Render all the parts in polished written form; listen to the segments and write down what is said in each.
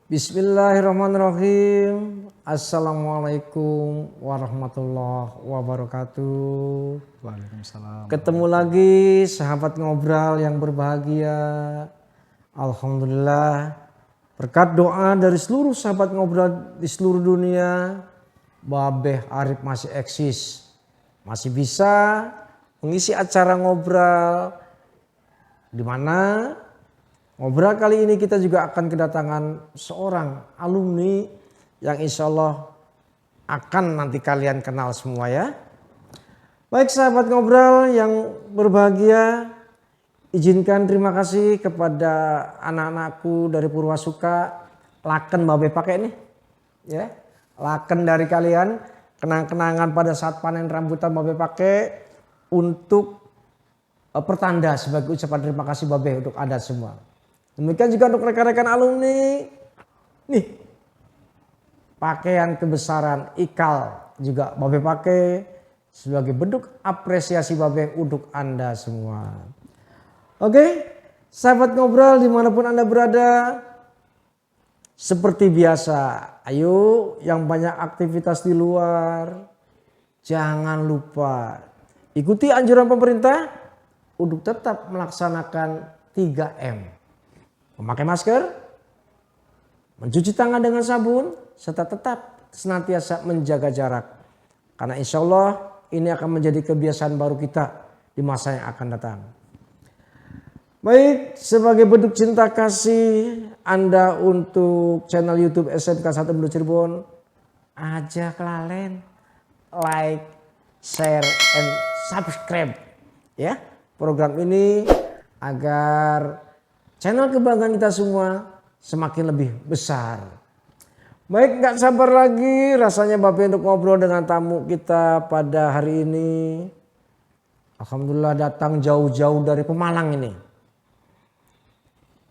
Bismillahirrahmanirrahim. Assalamualaikum warahmatullahi wabarakatuh. Waalaikumsalam. Ketemu lagi sahabat ngobrol yang berbahagia. Alhamdulillah berkat doa dari seluruh sahabat ngobrol di seluruh dunia, Babeh Arif masih eksis, masih bisa mengisi acara ngobrol di mana ngobrol kali ini kita juga akan kedatangan seorang alumni yang insya Allah akan nanti kalian kenal semua ya. Baik sahabat ngobrol yang berbahagia, izinkan terima kasih kepada anak-anakku dari Purwasuka. Laken babe pakai nih ya. Laken dari kalian, kenang-kenangan pada saat panen rambutan babe pakai untuk pertanda sebagai ucapan terima kasih babe untuk Anda semua. Demikian juga untuk rekan-rekan alumni. Nih, pakaian kebesaran ikal juga babe pakai sebagai bentuk apresiasi babe untuk Anda semua. Oke, sahabat ngobrol dimanapun Anda berada. Seperti biasa, ayo yang banyak aktivitas di luar, jangan lupa ikuti anjuran pemerintah untuk tetap melaksanakan 3M. Memakai masker, mencuci tangan dengan sabun, serta tetap senantiasa menjaga jarak. Karena insya Allah ini akan menjadi kebiasaan baru kita di masa yang akan datang. Baik, sebagai bentuk cinta kasih Anda untuk channel YouTube SMK 1 Mendo Cirebon, ajak lalen, like, share, and subscribe ya program ini agar channel kebanggaan kita semua semakin lebih besar. Baik, nggak sabar lagi rasanya Bapak untuk ngobrol dengan tamu kita pada hari ini. Alhamdulillah datang jauh-jauh dari Pemalang ini.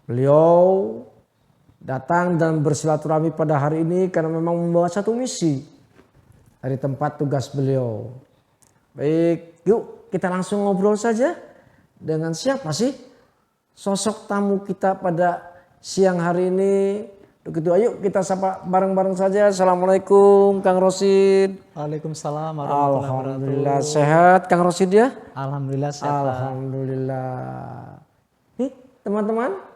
Beliau datang dan bersilaturahmi pada hari ini karena memang membawa satu misi dari tempat tugas beliau. Baik, yuk kita langsung ngobrol saja dengan siapa sih sosok tamu kita pada siang hari ini. Untuk itu ayo kita sapa bareng-bareng saja. Assalamualaikum Kang Rosid. Waalaikumsalam warahmatullahi wabarakatuh. Alhamdulillah sehat Kang Rosid ya. Alhamdulillah sehat. Alhamdulillah. Nih teman-teman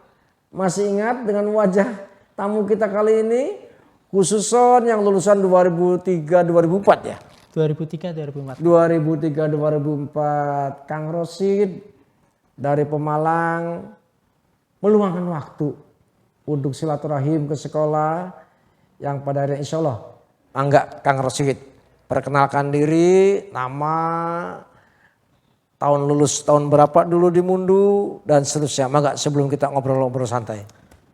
masih ingat dengan wajah tamu kita kali ini, khususon yang lulusan 2003-2004 ya. 2003-2004. 2003-2004 Kang Rosid dari Pemalang meluangkan waktu untuk silaturahim ke sekolah yang pada akhirnya insya Allah. Enggak Kang Rosid, perkenalkan diri, nama, tahun lulus tahun berapa dulu di Mundu dan seterusnya. Enggak sebelum kita ngobrol-ngobrol santai.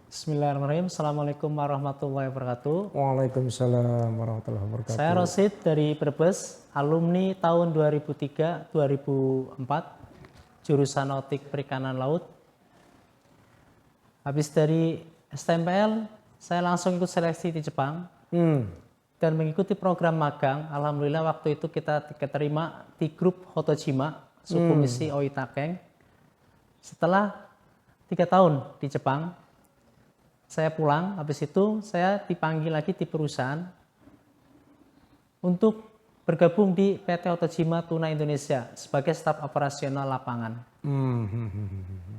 Bismillahirrahmanirrahim. Assalamualaikum warahmatullahi wabarakatuh. Waalaikumsalam warahmatullahi wabarakatuh. Saya Rosid dari Brebes, alumni tahun 2003-2004. Jurusan Nautik Perikanan Laut. Habis dari STMPL, saya langsung ikut seleksi di Jepang dan mengikuti program magang. Alhamdulillah waktu itu kita diterima di grup Hotojima, suku misi Oitakeng. Setelah 3 tahun di Jepang, saya pulang. Habis itu saya dipanggil lagi di perusahaan untuk bergabung di PT Hotojima Tuna Indonesia sebagai staf operasional lapangan.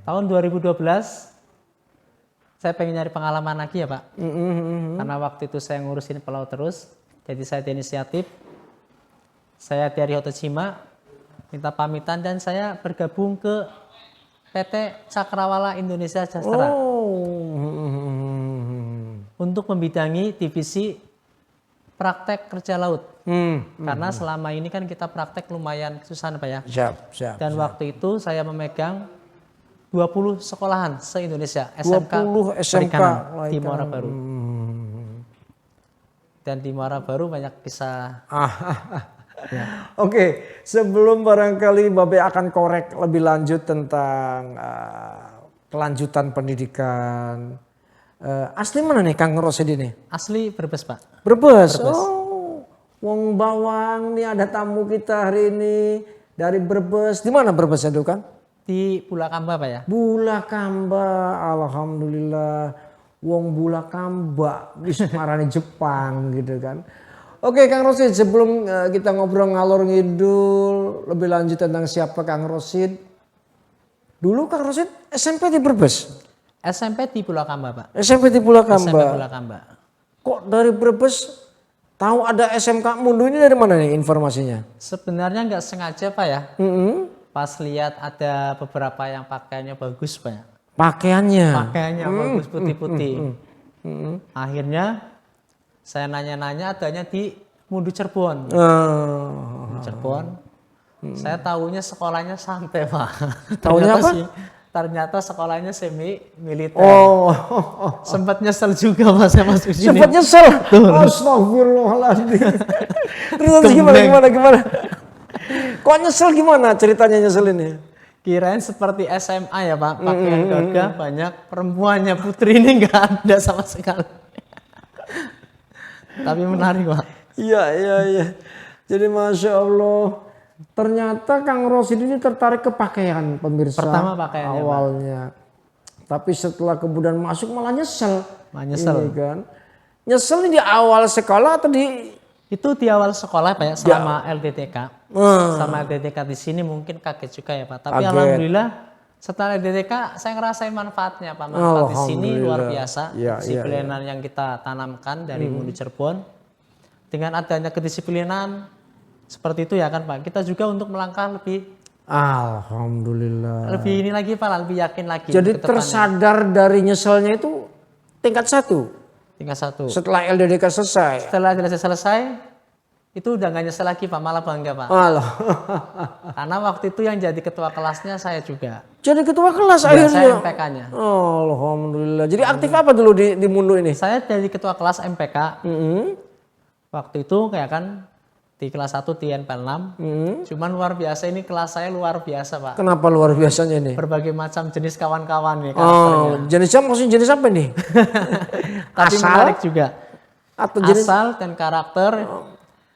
Tahun 2012 saya pengen nyari pengalaman lagi ya Pak. Karena waktu itu saya ngurusin pelaut terus. Jadi saya inisiatif. Saya dari Hotojima minta pamitan dan saya bergabung ke PT Cakrawala Indonesia Sejahtera. Untuk membidangi divisi praktek kerja laut. Karena selama ini kan kita praktek lumayan kesusahan Pak ya. Siap. Dan waktu itu saya memegang 20 sekolahan se-Indonesia. 20 SMK Perikanan di Muara Baru. Dan di Muara Baru banyak kisah. Ya. Oke, sebelum barangkali Babe akan korek lebih lanjut tentang kelanjutan pendidikan. Asli mana nih Kang Rosid ini? Asli Brebes Pak. Brebes. Oh, Wong Bawang nih ada tamu kita hari ini dari Brebes. Di mana Brebes itu kan? Di Bulakamba Pak ya. Bulakamba, alhamdulillah. wong bula kambak wis marani Jepang gitu kan. Oke Kang Rosid, sebelum kita ngobrol ngalor ngidul lebih lanjut tentang siapa Kang Rosid. Dulu Kang Rosid SMP di Brebes. SMP di Pulau Kamba, Pak. SMP di Pulau SMP Kamba. Pulau Kamba. Kok dari Brebes tahu ada SMK Mundu ini dari mana nih informasinya? Sebenarnya nggak sengaja, Pak ya. Pas lihat ada beberapa yang pakaiannya bagus, Pak ya. Pakaiannya. Pakaiannya bagus putih-putih. Akhirnya saya nanya-nanya adanya di Mundu Cirebon. Cirebon. Saya tahunya sekolahnya santai, Pak. Tahunya apa? Ternyata sekolahnya semi militer. Oh. Sempat nyesel juga Pak saya masuk sini. Sempat nyesel. Astagfirullahaladzim. Terus gimana? Kok nyesel gimana ceritanya nyesel ini? Kirain seperti SMA ya Pak, pakaian gagah banyak, perempuannya putri ini nggak ada sama sekali. Tapi menarik Pak. Iya. Jadi Masya Allah. Ternyata Kang Rosid ini tertarik ke pakaian pemirsa. Pertama pakaiannya awalnya. Pak. Tapi setelah kemudian masuk malah nyesel. Nyesel. Ini kan. Nyesel ini di awal sekolah atau di... Itu di awal sekolah Pak ya, selama LDTK. Sama LDTK di sini mungkin kaget juga ya Pak. Tapi alhamdulillah setelah LDTK saya ngerasain manfaatnya Pak. Manfaat di sini luar biasa. Kedisiplinan yang kita tanamkan dari Mundu Cirebon. Dengan adanya kedisiplinan seperti itu ya kan Pak. Kita juga untuk melangkah lebih alhamdulillah. Lebih ini lagi Pak, lebih yakin lagi. Jadi tersadar dari nyeselnya itu tingkat 1. Tingkat 1. Setelah LDDK selesai. Setelah LDDK selesai, itu udah gak nyesel lagi Pak, malah bangga Pak. Karena waktu itu yang jadi ketua kelasnya saya juga. Jadi ketua kelas akhirnya? Saya MPK-nya. Alhamdulillah. Jadi aktif apa dulu di Mundu ini? Saya jadi ketua kelas MPK. Waktu itu kayak kan di kelas 1 di NPL 6. Cuman luar biasa ini kelas saya luar biasa Pak. Kenapa luar biasanya nih? Berbagai macam jenis kawan-kawan nih karakternya. Jenisnya maksudnya jenis apa nih? Tapi menarik juga. Atau jenis... Asal dan karakter.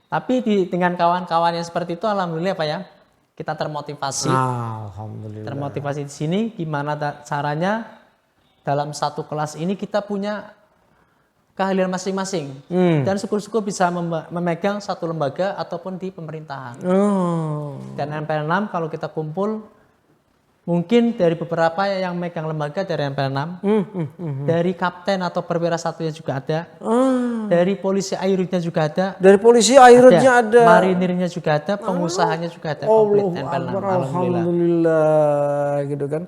Tapi dengan kawan-kawan yang seperti itu alhamdulillah Pak ya. Kita termotivasi. Alhamdulillah. Termotivasi di sini gimana caranya dalam satu kelas ini kita punya keahlian masing-masing dan syukur-syukur bisa memegang satu lembaga ataupun di pemerintahan. Dan NPL 6 kalau kita kumpul mungkin dari beberapa yang megang lembaga dari NPL 6, dari kapten atau perwira satunya juga ada, dari polisi airutnya juga ada, dari polisi airutnya ada, marinirnya juga ada, pengusahanya juga ada, komplit NPL 6. Alhamdulillah gitu kan.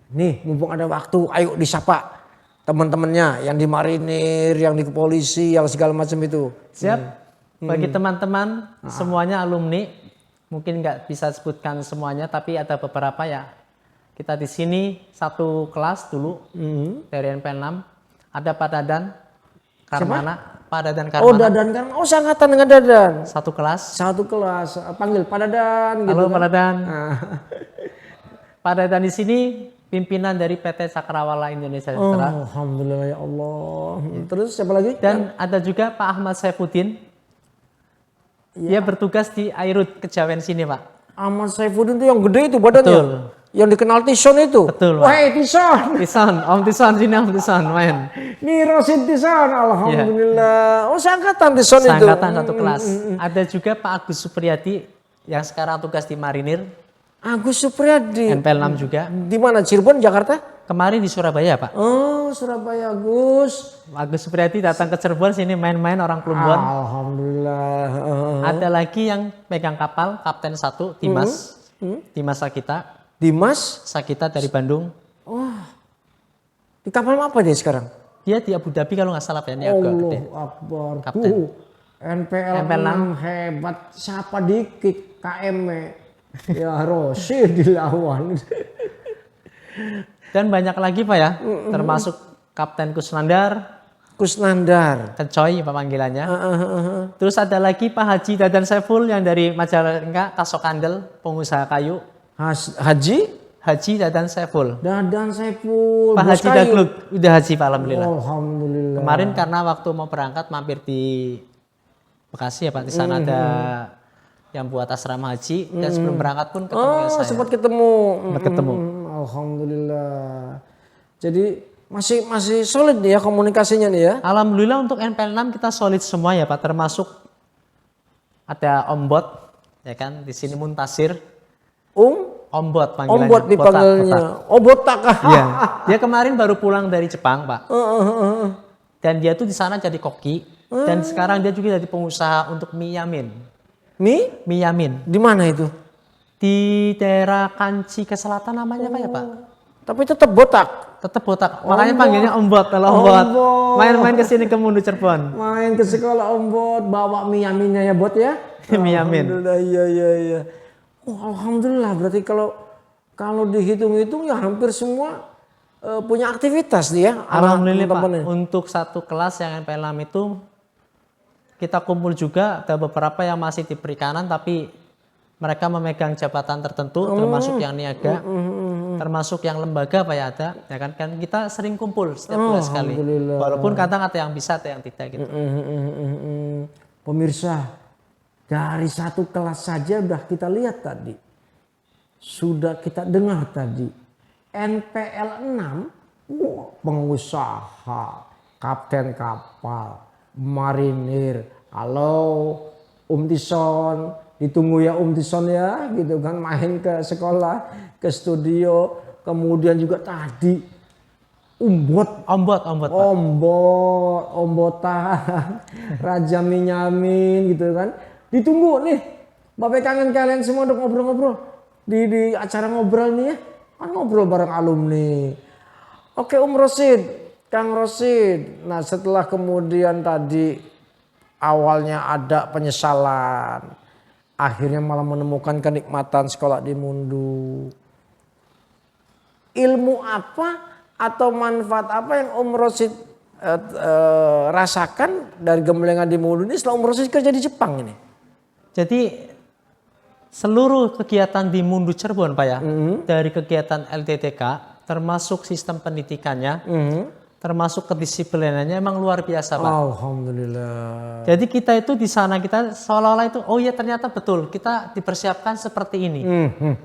Nih mumpung ada waktu, ayo disapa teman-temannya yang di marinir, yang di polisi, yang segala macam itu. Siap. Bagi teman-teman semuanya alumni, mungkin nggak bisa sebutkan semuanya, tapi ada beberapa ya. Kita di sini satu kelas dulu dari NPL 6. Ada Pak Dadan Karmana. Pak Dadan Karmana. Oh Dadan Karmana. Oh seangkatan dengan Dadan. Satu kelas. Panggil Pak Dadan. Halo gitu Pak Dadan. Pak Dadan di sini pimpinan dari PT Cakrawala Indonesia Sejahtera. Alhamdulillah ya Allah. Terus siapa lagi? Dan ada juga Pak Ahmad Saifuddin. Dia bertugas di Airut Kejawen sini Pak. Ahmad Saifuddin itu yang gede itu badannya. Betul. Yang dikenal Tison itu. Betul Pak. Wah Tison. Om Tison sini Om Tison main. Nih Rosid Tison. Alhamdulillah. Oh seangkatan Tison itu. Seangkatan satu kelas. Ada juga Pak Agus Supriyadi yang sekarang tugas di Marinir. Agus Supriyadi. NPL 6 juga. Di mana? Cirebon, Jakarta? Kemarin di Surabaya Pak. Oh Surabaya Agus. Agus Supriyadi datang ke Cirebon sini main-main orang Plumbon. Alhamdulillah. Ada lagi yang pegang kapal, Kapten 1, Dimas. Dimas Sakita. Dimas? Sakita dari Bandung. Oh. Di kapal apa dia sekarang? Dia di Abu Dhabi kalau nggak salah Pak. Ini agak gede. Akbar. Kapten. NPL 6 hebat. Siapa dikit KM. Ya Rosid dilawan. Dan banyak lagi Pak ya, termasuk Kapten Kusnandar. Kecoy Pak panggilannya. Terus ada lagi Pak Haji Dadan Saiful yang dari Majalengka, Kasokandel, pengusaha kayu. Haji Dadan Saiful. Pak Haji Dagluk, udah haji Pak alhamdulillah. Alhamdulillah. Kemarin karena waktu mau berangkat mampir di Bekasi ya Pak, di sana ada yang buat asrama haji dan sebelum berangkat pun ketemu saya. Sempat ketemu. Alhamdulillah. Jadi masih solid nih ya komunikasinya nih ya. Alhamdulillah untuk NPL 6 kita solid semua ya Pak, termasuk ada Om Bot, ya kan, di sini Muntasir. Om Bot panggilannya. Om Bot dipanggilnya. Oh botak. Iya. Dia kemarin baru pulang dari Jepang Pak. Dan dia tuh di sana jadi koki. Dan sekarang dia juga jadi pengusaha untuk mie yamin. Mie? Mie yamin. Di mana itu? Di daerah Kanci ke selatan namanya apa ya Pak? Tapi tetap botak. Tetap botak. Makanya panggilnya Om Bot. Kalau Om Bot main-main ke sini ke Mundu Cirebon. Main ke sekolah Om Bot, bawa mie yaminnya ya Bot ya. Mie yamin. Alhamdulillah, iya. Oh, alhamdulillah berarti kalau dihitung-hitung ya hampir semua punya aktivitas dia. Alhamdulillah Pak. Untuk satu kelas yang NPL 6 itu kita kumpul juga, ada beberapa yang masih di perikanan tapi mereka memegang jabatan tertentu, termasuk yang niaga, termasuk yang lembaga Pak ya ada, ya kan kita sering kumpul setiap bulan sekali. Walaupun kadang ada yang bisa, ada yang tidak gitu. Pemirsa, dari satu kelas saja udah kita lihat tadi, sudah kita dengar tadi, NPL 6, pengusaha, kapten kapal, marinir, halo Tison. Ditunggu ya Tison ya gitu kan, main ke sekolah, ke studio, kemudian juga tadi Ombotan, Raja Minyamin gitu kan. Ditunggu nih, Bapak kangen kalian semua untuk ngobrol-ngobrol di acara ngobrol nih ya, kan ngobrol bareng alumni. Oke Rosid, Kang Rosid. Nah setelah kemudian tadi awalnya ada penyesalan, akhirnya malah menemukan kenikmatan sekolah di Mundu. Ilmu apa atau manfaat apa yang Rosid rasakan dari Gembelengan di Mundu ini setelah Rosid kerja di Jepang ini? Jadi seluruh kegiatan di Mundu Cirebon Pak ya, dari kegiatan LTTK termasuk sistem pendidikannya, termasuk kedisiplinannya emang luar biasa Pak. Alhamdulillah. Jadi kita itu di sana kita seolah-olah itu oh ya ternyata betul kita dipersiapkan seperti ini.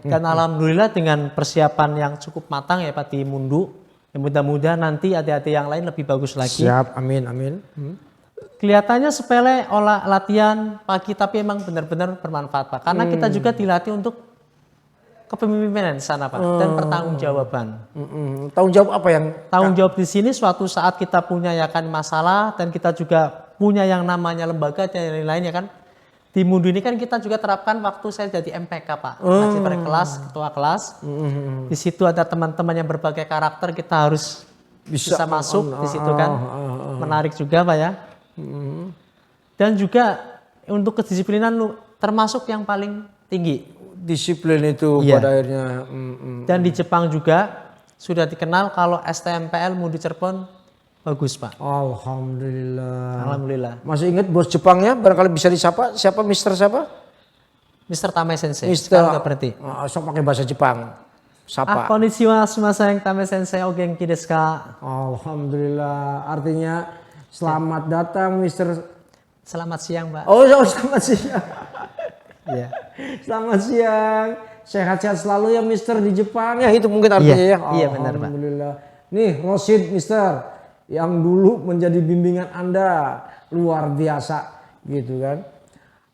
Dan alhamdulillah dengan persiapan yang cukup matang ya Pak di Mundu. Ya mudah-mudahan nanti adik-adik yang lain lebih bagus lagi. Siap, amin. Kelihatannya sepele olah latihan pagi tapi emang benar-benar bermanfaat Pak. Karena kita juga dilatih untuk kepemimpinan di sana Pak dan pertanggungjawaban. Tanggung jawab apa yang? Tanggung jawab di sini suatu saat kita punya ya kan masalah dan kita juga punya yang namanya lembaga dan lain-lain ya kan. Di Mundu ini kan kita juga terapkan waktu saya jadi MPK Pak, masih pada kelas, ketua kelas. Di situ ada teman-teman yang berbagai karakter kita harus bisa masuk di situ kan. Menarik juga Pak ya. Dan juga untuk kedisiplinan termasuk yang paling tinggi. Disiplin itu pada akhirnya. Dan di Jepang juga sudah dikenal kalau STMPL Mundu Cirebon bagus Pak. Alhamdulillah. Masih ingat bos Jepangnya? Barangkali bisa disapa. Siapa? Mister siapa? Mister Tame Sensei. Mister. Sekarang berarti. Sok pakai bahasa Jepang. Sapa. Konnichiwa, sumaseng Tame Sensei o genki desu ka? Alhamdulillah. Artinya selamat datang Mister. Selamat siang Pak. Oh selamat siang. Iya. Selamat siang. Sehat-sehat selalu ya Mister di Jepang ya, itu mungkin artinya ya. Iya benar Pak. Alhamdulillah. Nih Rosid Mister yang dulu menjadi bimbingan Anda luar biasa gitu kan.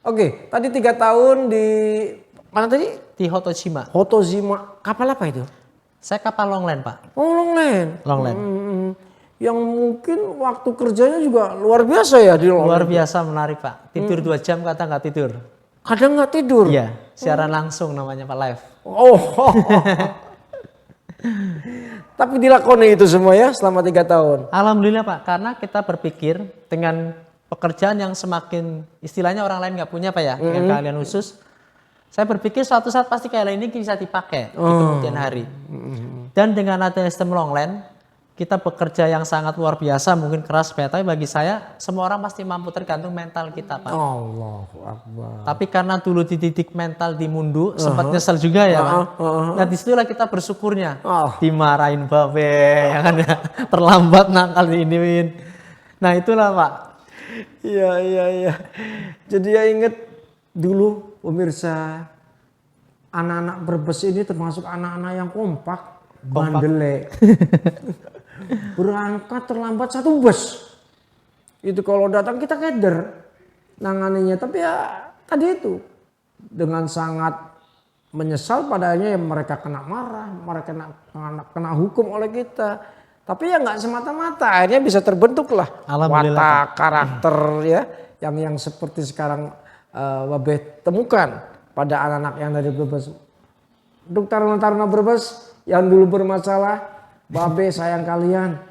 Oke, tadi 3 tahun di mana tadi? Di Hotojima. Hotojima. Kapal apa itu? Saya kapal longland Pak. Oh longland. Longland. Yang mungkin waktu kerjanya juga luar biasa ya di longland. Luar biasa menarik Pak. Tidur 2 jam kata nggak tidur. Kadang nggak tidur. Iya, siaran langsung namanya Pak live. Oh. Tapi dilakoni itu semua ya selama 3 tahun. Alhamdulillah Pak, karena kita berpikir dengan pekerjaan yang semakin istilahnya orang lain nggak punya Pak ya, dengan keahlian khusus. Saya berpikir suatu saat pasti keahlian ini bisa dipakai di kemudian hari. Dan dengan adanya sistem longland, kita bekerja yang sangat luar biasa, mungkin keras tapi bagi saya semua orang pasti mampu, tergantung mental kita Pak. Allahu Akbar. Tapi karena dulu dididik mental di Mundu, sempat nyesel juga ya Pak. Nah disitulah kita bersyukurnya. Dimarahin babe, ya kan ya. Terlambat nakal ini. Nah itulah Pak. Iya. Jadi ya inget dulu pemirsa, anak-anak Brebes ini termasuk anak-anak yang kompak. Bandele. Berangkat terlambat 1 bus. Itu kalau datang kita keder nanganinya. Tapi ya tadi itu dengan sangat menyesal padanya ya mereka kena marah, mereka kena hukum oleh kita. Tapi ya nggak semata-mata akhirnya bisa terbentuklah watak karakter ya yang seperti sekarang Babe temukan pada anak-anak yang dari Brebes. Untuk taruna-taruna Brebes yang dulu bermasalah, Babe sayang kalian.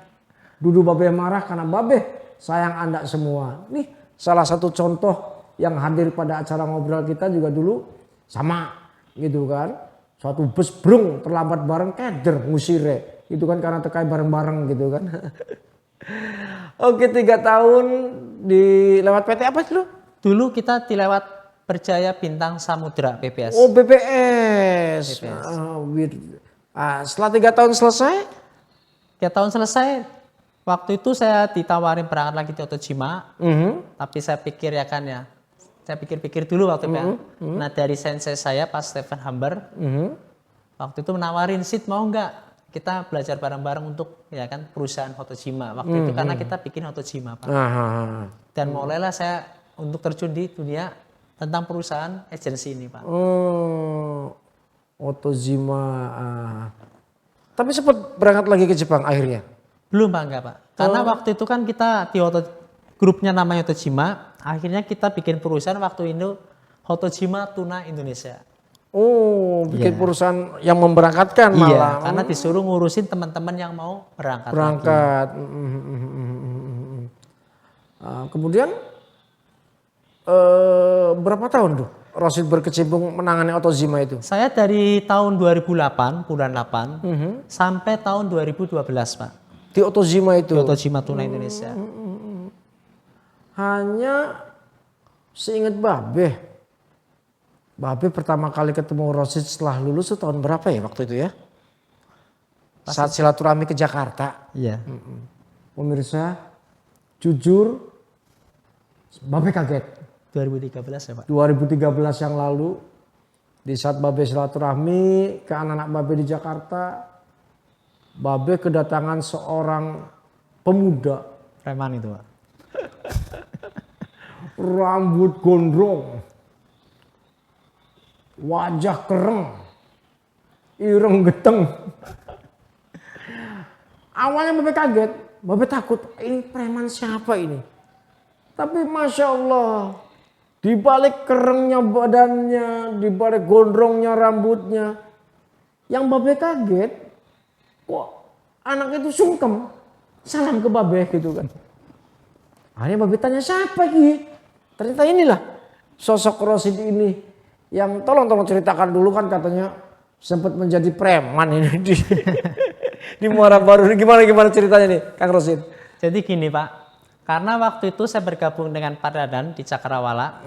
Dulu Babe marah karena Babe sayang Anda semua. Nih salah satu contoh yang hadir pada acara ngobrol kita juga dulu sama gitu kan. Suatu bus brung terlambat bareng keder ngusire. Itu kan karena tekai bareng-bareng gitu kan. Oke 3 tahun di lewat PT apa dulu? Dulu kita dilewat Berjaya Bintang Samudra BPS. Oh BPS. Setelah 3 tahun selesai? 3 tahun selesai, waktu itu saya ditawarin berangkat lagi di Otojima. Tapi saya pikir ya kan ya, saya pikir-pikir dulu waktu itu ya. Nah dari sensei saya Pak Stephen Hamber, waktu itu menawarin, Sid mau nggak kita belajar bareng-bareng untuk ya kan perusahaan Otojima. Waktu itu karena kita bikin Otojima Pak. Dan mulailah saya untuk terjun di dunia tentang perusahaan agensi ini Pak. Otojima. Tapi sempat berangkat lagi ke Jepang akhirnya? Belum Pak, enggak Pak. Karena waktu itu kan kita di grupnya namanya Otojima, akhirnya kita bikin perusahaan waktu itu Otojima Tuna Indonesia. Oh, bikin perusahaan yang memberangkatkan malah. Iya, karena disuruh ngurusin teman-teman yang mau berangkat. Kemudian berapa tahun tuh Rosid berkecimpung menangani Otojima itu? Saya dari tahun 2008, bulan 8, sampai tahun 2012 Pak. Di Otojima itu? Di Otojima Tuna Indonesia. Hanya seingat Babe pertama kali ketemu Rosid setelah lulus itu tahun berapa ya waktu itu ya? Saat silaturahmi ke Jakarta. Iya. Pemirsa, jujur Babe kaget. 2013 ya Pak? 2013 yang lalu, di saat Babe silaturahmi ke anak-anak Babe di Jakarta, Babe kedatangan seorang pemuda. Preman itu Pak. Rambut gondrong, wajah kereng, ireng geteng. Awalnya Babe kaget, Babe takut, ini preman siapa ini? Tapi Masya Allah, di balik kerengnya badannya, di balik gondrongnya rambutnya, yang Babe kaget, kok anak itu sungkem, salam ke Babe gitu kan. Akhirnya Babe tanya siapa ini? Ternyata inilah sosok Rosid ini yang tolong ceritakan dulu kan katanya sempat menjadi preman ini di Muara Baru. Gimana ceritanya nih Kang Rosid? Jadi gini Pak. Karena waktu itu saya bergabung dengan Pak Dadan di Cakrawala.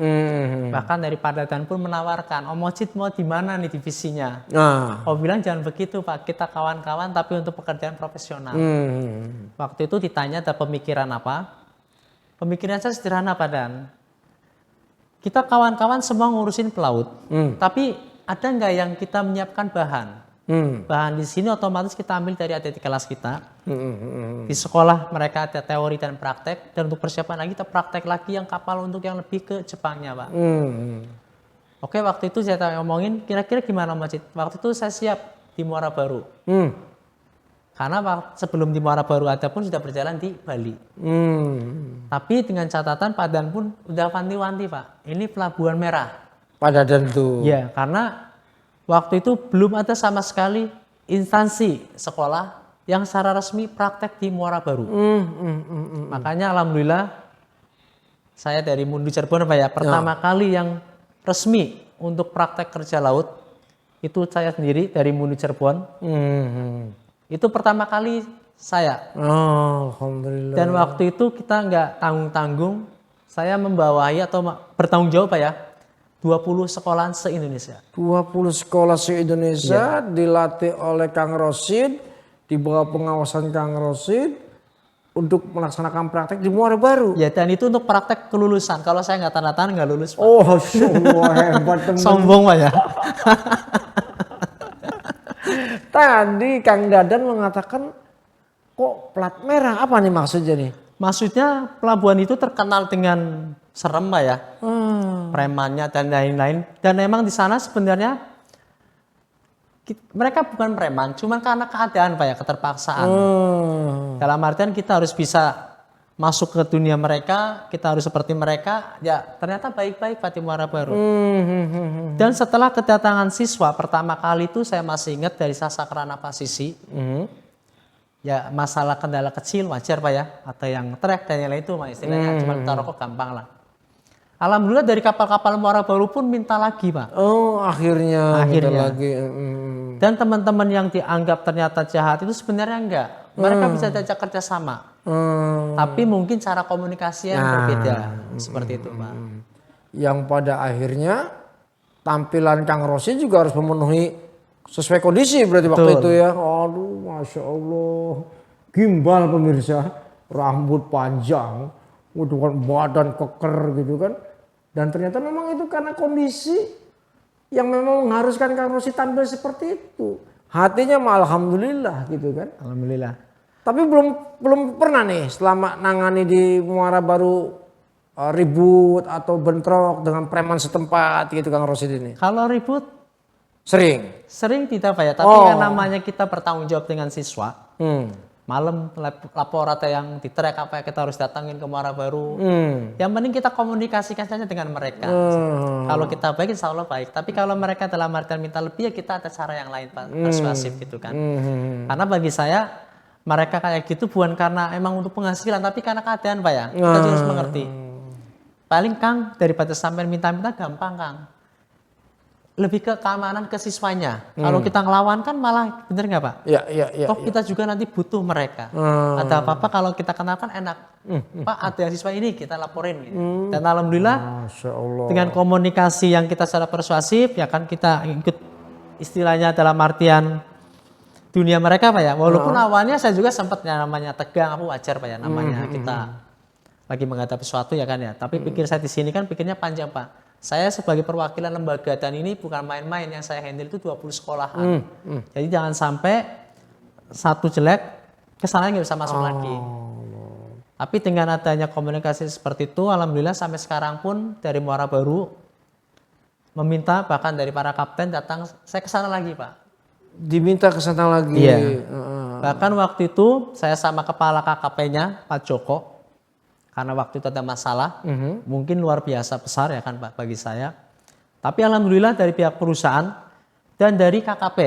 Bahkan dari Pak Dadan pun menawarkan, Om Mojid mau di mana nih divisinya? Oh bilang jangan begitu Pak, kita kawan-kawan tapi untuk pekerjaan profesional. Waktu itu ditanya ada pemikiran apa? Pemikiran saya sederhana Pak Dan. Kita kawan-kawan semua ngurusin pelaut. Tapi ada nggak yang kita menyiapkan bahan? Bahan di sini otomatis kita ambil dari adik kelas kita. Di sekolah mereka ada teori dan praktek, dan untuk persiapan lagi kita praktek lagi yang kapal untuk yang lebih ke Jepangnya Pak. Oke waktu itu saya ngomongin kira-kira gimana Masjid. Waktu itu saya siap di Muara Baru. Karena sebelum di Muara Baru ada pun sudah berjalan di Bali. Tapi dengan catatan Pak Dan pun udah wanti-wanti Pak. Ini pelabuhan merah. Pak Dadan tuh. Ya karena waktu itu belum ada sama sekali instansi sekolah yang secara resmi praktek di Muara Baru. Makanya alhamdulillah saya dari Mundu Cirebon Pak ya, pertama kali yang resmi untuk praktek kerja laut itu saya sendiri dari Mundu Cirebon. Itu pertama kali saya. Alhamdulillah. Dan waktu itu kita nggak tanggung-tanggung, saya membawahi atau bertanggung jawab Pak ya, 20 sekolahan se-Indonesia. 20 sekolah se-Indonesia dilatih oleh Kang Rosid, di bawah pengawasan Kang Rosid untuk melaksanakan praktek di Muara Baru. Ya dan itu untuk praktek kelulusan. Kalau saya nggak tanda tangan nggak lulus Pak. Oh, hebat teman. Sombong Pak ya. Tadi Kang Dadan mengatakan Kok plat merah? Apa nih maksudnya nih? Maksudnya pelabuhan itu terkenal dengan serem Pak ya. Premannya dan lain-lain. Dan memang di sana sebenarnya mereka bukan preman, cuman karena keadaan Pak ya, keterpaksaan. Dalam artian kita harus bisa masuk ke dunia mereka, kita harus seperti mereka, ya ternyata baik-baik Pak di Muara Baru. Dan setelah kedatangan siswa pertama kali itu saya masih ingat dari Sasakrana Pasisi, ya masalah kendala kecil wajar Pak ya, ada yang trek dan yang lain itu istilahnya cuma kita rokok gampang lah. Alhamdulillah dari kapal-kapal Muara Baru pun minta lagi Pak. Oh akhirnya. Minta lagi. Dan teman-teman yang dianggap ternyata jahat itu sebenarnya enggak. Mereka bisa diajak kerjasama. Tapi mungkin cara komunikasi yang berbeda. Seperti itu Pak. Yang pada akhirnya tampilan Kang Rosi juga harus memenuhi sesuai kondisi berarti waktu itu ya. Aduh Masya Allah. Gimbal pemirsa. Rambut panjang. Dengan badan keker gitu kan. Dan ternyata memang itu karena kondisi yang memang mengharuskan Kang Rosi tampil seperti itu. Hatinya mah alhamdulillah gitu kan. Alhamdulillah. Tapi belum pernah nih selama nangani di Muara Baru ribut atau bentrok dengan preman setempat gitu Kang Rosid ini. Kalau ribut sering tidak Pak ya, tapi yang namanya kita bertanggung jawab dengan siswa. Malam lapor ada yang di trek apa ya, kita harus datangin ke Muara Baru. Yang penting kita komunikasikan saja dengan mereka. Kalau kita baik insya Allah baik. Tapi kalau mereka dalam artian minta lebih ya kita ada cara yang lain Pak, persuasif gitu kan. Karena bagi saya mereka kayak gitu bukan karena emang untuk penghasilan, tapi karena keadaan Pak ya. Kita juga harus mengerti. Paling Kang daripada sampai minta-minta gampang Kang. Lebih ke keamanan ke siswanya. Kalau kita ngelawan kan malah bener nggak Pak? Iya. Toh kita juga nanti butuh mereka. Ada apa-apa kalau kita kenal kan enak. Pak ada yang siswa ini kita laporin. Gitu. Dan alhamdulillah Masya Allah. dengan komunikasi yang kita secara persuasif ya kan kita ikut istilahnya dalam artian dunia mereka Pak ya. Walaupun awalnya saya juga sempat ya, namanya tegang apa wajar Pak ya namanya kita lagi menghadapi sesuatu ya kan ya. Tapi pikir saya di sini kan pikirnya panjang Pak. Saya sebagai perwakilan lembaga dan ini bukan main-main, yang saya handle itu 20 sekolahan. Jadi jangan sampai satu jelek kesananya nggak bisa masuk lagi. Tapi dengan adanya komunikasi seperti itu, alhamdulillah sampai sekarang pun dari Muara Baru meminta bahkan dari para kapten datang, saya ke sana lagi Pak. Diminta ke sana lagi. Iya. Bahkan waktu itu saya sama kepala KKP-nya Pak Joko. Karena waktu itu ada masalah, mungkin luar biasa besar ya kan Pak bagi saya. Tapi alhamdulillah dari pihak perusahaan dan dari KKP,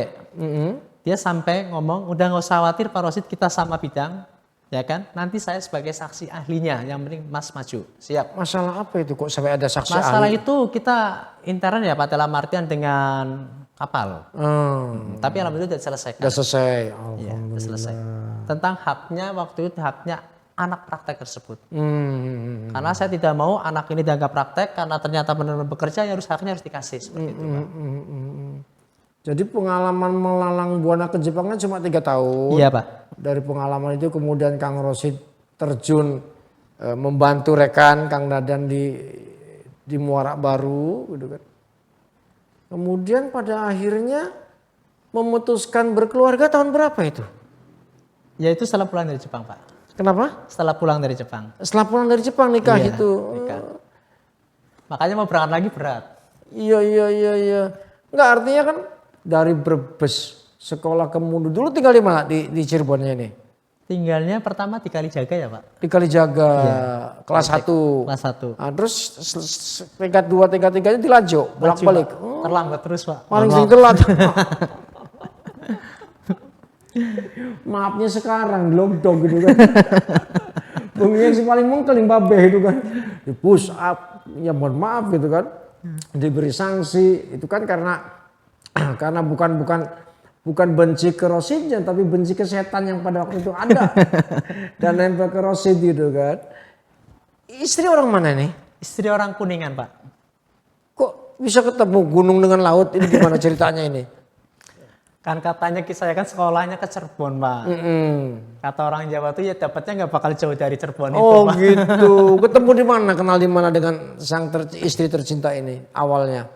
dia sampai ngomong, udah nggak usah khawatir Pak Rosid kita sama bidang, ya kan? Nanti saya sebagai saksi ahlinya, yang penting Mas maju, siap. Masalah apa itu kok sampai ada saksi Masalah ahli? itu kita intern ya Pak dalam artian dengan kapal. Tapi alhamdulillah sudah selesai. Sudah selesai. Iya, sudah selesai. Tentang haknya waktu itu haknya anak praktek tersebut. Karena saya tidak mau anak ini dianggap praktek karena ternyata benar-benar bekerja ya haknya harus dikasih seperti itu Pak. Jadi pengalaman melalang buana ke Jepang kan cuma 3 tahun. Iya Pak. Dari pengalaman itu kemudian Kang Rosid terjun membantu rekan Kang Dadan di Muara Baru gitu kan. Kemudian pada akhirnya memutuskan berkeluarga tahun berapa itu? Ya itu setelah pulang dari Jepang Pak. Kenapa? Setelah pulang dari Jepang. Setelah pulang dari Jepang nikah Iya, itu. nikah. Makanya mau berangkat lagi berat. Iya. Enggak artinya kan dari Brebes sekolah ke Mundu dulu tinggal di mana di Cirebonnya ini? Tinggalnya pertama di Kalijaga ya Pak. Di Kalijaga kelas 1. Kelas 1. Nah, terus tingkat 2, tingkat 3-nya di Lajo, bolak-balik. Terlambat terus Pak. Paling sering telat. Maafnya sekarang lockdown gitu kan. Mungkin si paling mengkeling babe itu kan. Di push up, ya mohon maaf gitu kan. Diberi sanksi itu kan karena bukan benci ke Rosidnya tapi benci ke setan yang pada waktu itu ada. Dan nempel ke Rosid gitu kan. Istri orang mana nih? Istri orang Kuningan Pak. Kok bisa ketemu gunung dengan laut? Ini gimana ceritanya ini? Kan katanya saya kan sekolahnya ke Cirebon Pak. Kata orang Jawa tuh ya dapatnya nggak bakal jauh dari Cirebon itu Oh Pak. gitu. Ketemu di mana? Kenal di mana dengan sang istri tercinta ini awalnya?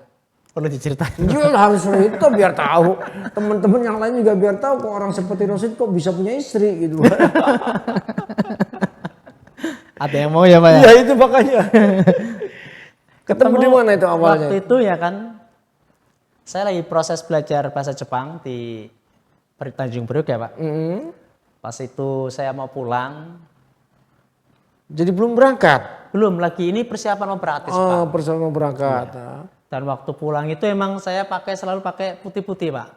Perlu diceritain. Iya harus cerita biar tahu. Teman-teman yang lain juga biar tahu kok orang seperti Rosid kok bisa punya istri gitu. Ada yang mau ya Pak ya? Iya itu makanya. Ketemu di mana itu awalnya? Waktu itu ya kan, saya lagi proses belajar bahasa Jepang di Tanjung Priok ya Pak. Pas itu saya mau pulang. Jadi belum berangkat? Belum, lagi ini persiapan mau berangkat Pak. Persiapan mau berangkat. Dan waktu pulang itu emang saya selalu pakai putih-putih Pak.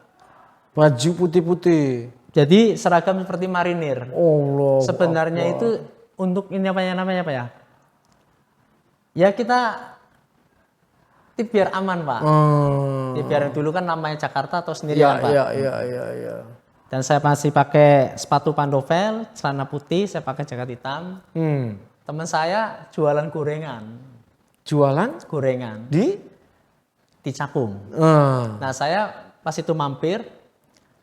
Baju putih-putih. Jadi seragam seperti marinir. Allah. Sebenarnya itu untuk ini apa ya namanya Pak ya? Ya kita biar aman Pak. Biar dulu kan namanya Jakarta atau sendirian Pak. Iya. Dan saya masih pakai sepatu pantofel, celana putih, saya pakai jaket hitam. Teman saya jualan gorengan. Jualan? Gorengan. Di Cakung. Nah saya pas itu mampir,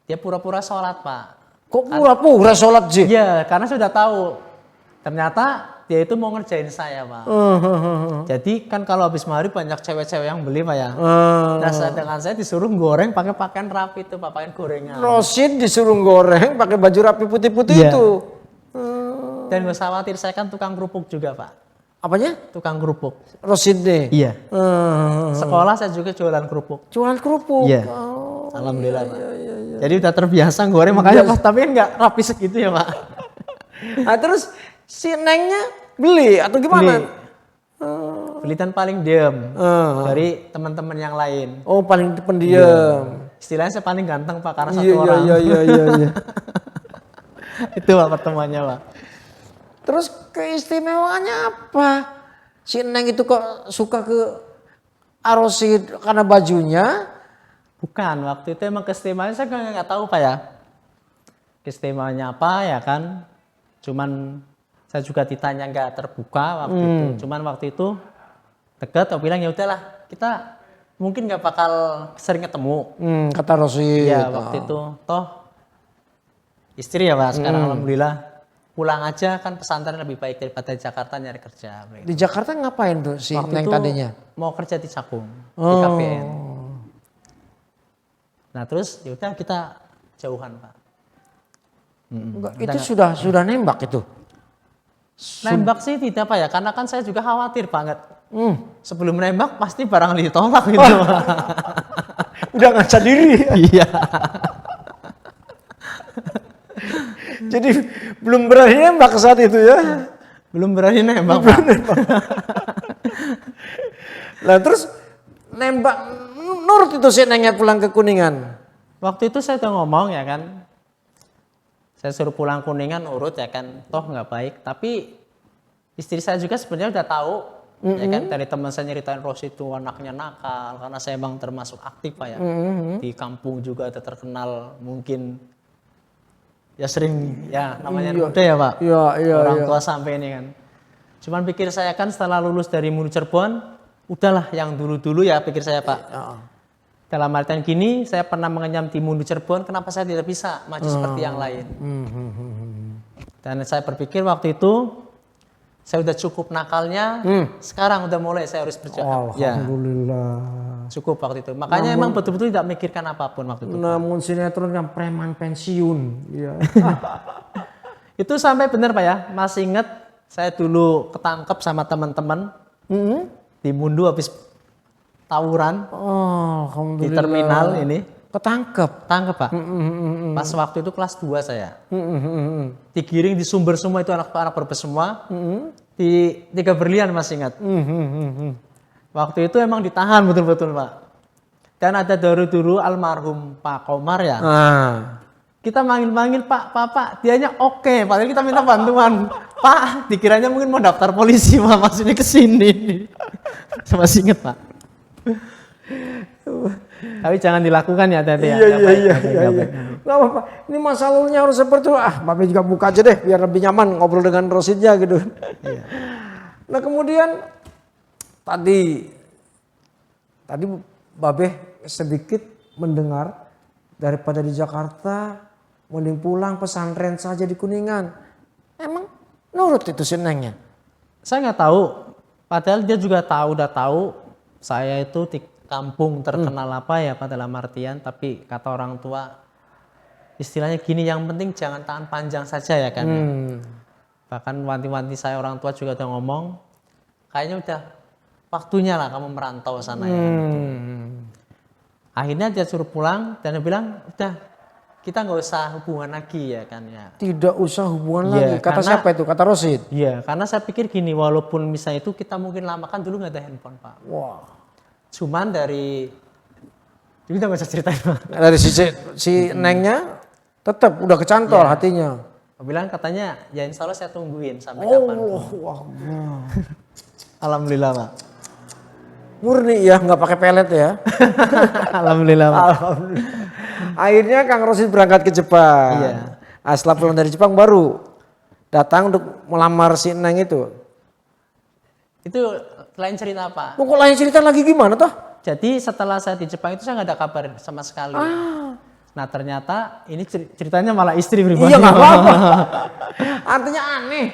dia pura-pura sholat Pak. Kok pura-pura sholat sih? Iya, karena sudah tahu. Ternyata dia itu mau ngerjain saya Pak. Jadi kan kalau habis maghrib banyak cewek-cewek yang beli Pak ya. Nah sedangkan saya disuruh goreng pakai pakaian rapi itu Pak, pakaian gorengan. Rosid disuruh goreng pakai baju rapi putih-putih itu. Dan gak usah khawatir, saya kan tukang kerupuk juga Pak. Apanya? Tukang kerupuk. Rosid deh. Iya. Sekolah saya juga jualan kerupuk. Jualan kerupuk. Iya. Alhamdulillah Pak. Jadi udah terbiasa goreng makanya Pak, tapi nggak rapi segitu ya Pak. Nah terus si Nengnya beli atau gimana? Beli dan paling diem dari teman-teman yang lain. Oh paling pendiam. Istilahnya saya paling ganteng Pak karena satu orang. Iya. Itu Pak pertemuannya Pak. Terus keistimewaannya apa? Si Neng itu kok suka ke Rosid karena bajunya? Bukan, waktu itu emang keistimewaannya saya nggak tahu Pak ya. Keistimewaannya apa ya kan? Cuman saya juga ditanya nggak terbuka waktu itu. Cuman waktu itu deket, aku bilang ya udahlah kita mungkin nggak bakal sering ketemu. Kata Rosid. Iya waktu itu toh istri ya Pak. Sekarang alhamdulillah pulang aja kan pesantren lebih baik daripada di Jakarta nyari kerja. Di Jakarta ngapain tuh si Waktu Neng itu tadinya? mau kerja di Cakung di KPN. Nah terus ya udah kita jauhan Pak. Enggak, itu sudah nembak itu. Nembak sih tidak Pak ya, karena kan saya juga khawatir banget. Sebelum nembak pasti barang ditolak gitu. Udah ngaca diri. Iya. Jadi belum berani nembak saat itu ya. Belum berani nembak Pak. Lah terus nembak nurut itu si Nengnya pulang ke Kuningan. Waktu itu saya udah ngomong ya kan. Saya suruh pulang Kuningan urut ya kan. Toh nggak baik. Tapi istri saya juga sebenarnya udah tahu. Ya kan dari teman saya nyeritain Rosid itu anaknya nakal. Karena saya emang termasuk aktif Pak ya. Di kampung juga ada terkenal mungkin. Ya sering ya namanya muda ya Pak. Iya. Orang tua sampai ini kan. Cuman pikir saya kan setelah lulus dari Mulu Cirebon, udahlah yang dulu-dulu ya pikir saya Pak. Dalam artian gini, saya pernah mengenyam di Mulu Cirebon, kenapa saya tidak bisa maju seperti yang lain? Dan saya berpikir waktu itu saya udah cukup nakalnya, sekarang udah mulai saya harus berjalan. Alhamdulillah. Cukup waktu itu. Makanya emang betul-betul tidak mikirkan apapun waktu itu. Namun sinetron yang preman pensiun. Iya. Itu sampai benar Pak ya, masih ingat saya dulu ketangkep sama teman-teman di Mundu habis tawuran di terminal ini. Ketangkep? Tangkep Pak. Pas waktu itu kelas 2 saya. Digiring di Sumber semua itu anak-anak berbes semua. Di 3 Berlian masih ingat. Waktu itu emang ditahan betul-betul Pak. Dan ada dulu almarhum Pak Komar ya. Kita manggil-manggil Pak, dianya oke. Padahal kita minta bantuan. Pak, dikiranya mungkin mau daftar polisi Pak, maksudnya ke sini. Saya masih ingat Pak. Tapi jangan dilakukan ya hati-hati ya. Iya. Gak apa-apa. Ini masalahnya harus seperti itu. Babe juga buka aja deh biar lebih nyaman ngobrol dengan Rosidnya gitu. Nah kemudian tadi Babe sedikit mendengar daripada di Jakarta mending pulang pesantren saja di Kuningan. Emang nurut itu si Nengnya? Saya nggak tahu. Padahal dia juga udah tahu saya itu kampung terkenal apa ya Pak dalam artian, tapi kata orang tua istilahnya gini, yang penting jangan tahan panjang saja ya kan. Ya. Bahkan wanti-wanti saya orang tua juga udah ngomong, kayaknya udah waktunya lah kamu merantau sana ya. Akhirnya dia suruh pulang dan dia bilang, udah kita nggak usah hubungan lagi ya kan ya. Tidak usah hubungan Iya, lagi. Kata karena- siapa itu? Kata Rosid. Iya, karena saya pikir gini, walaupun misalnya itu kita mungkin lama kan dulu nggak ada handphone Pak. Wah. Cuman dari, jadi kita nggak usah ceritain Pak. Dari si Nengnya tetap udah kecantol hatinya. Dia bilang katanya, ya insya Allah saya tungguin sampai Oh, kapan. wah. Alhamdulillah Pak. Murni ya, nggak pakai pelet ya. Alhamdulillah Pak. Akhirnya Kang Rosid berangkat ke Jepang. Iya. Setelah pulang dari Jepang baru datang untuk melamar si Neng itu. Itu lain cerita Pak. Kok lain cerita lagi gimana toh? Jadi setelah saya di Jepang itu saya nggak ada kabar sama sekali. Nah ternyata ini ceritanya malah istri pribadi. Iya nggak apa-apa. Artinya aneh.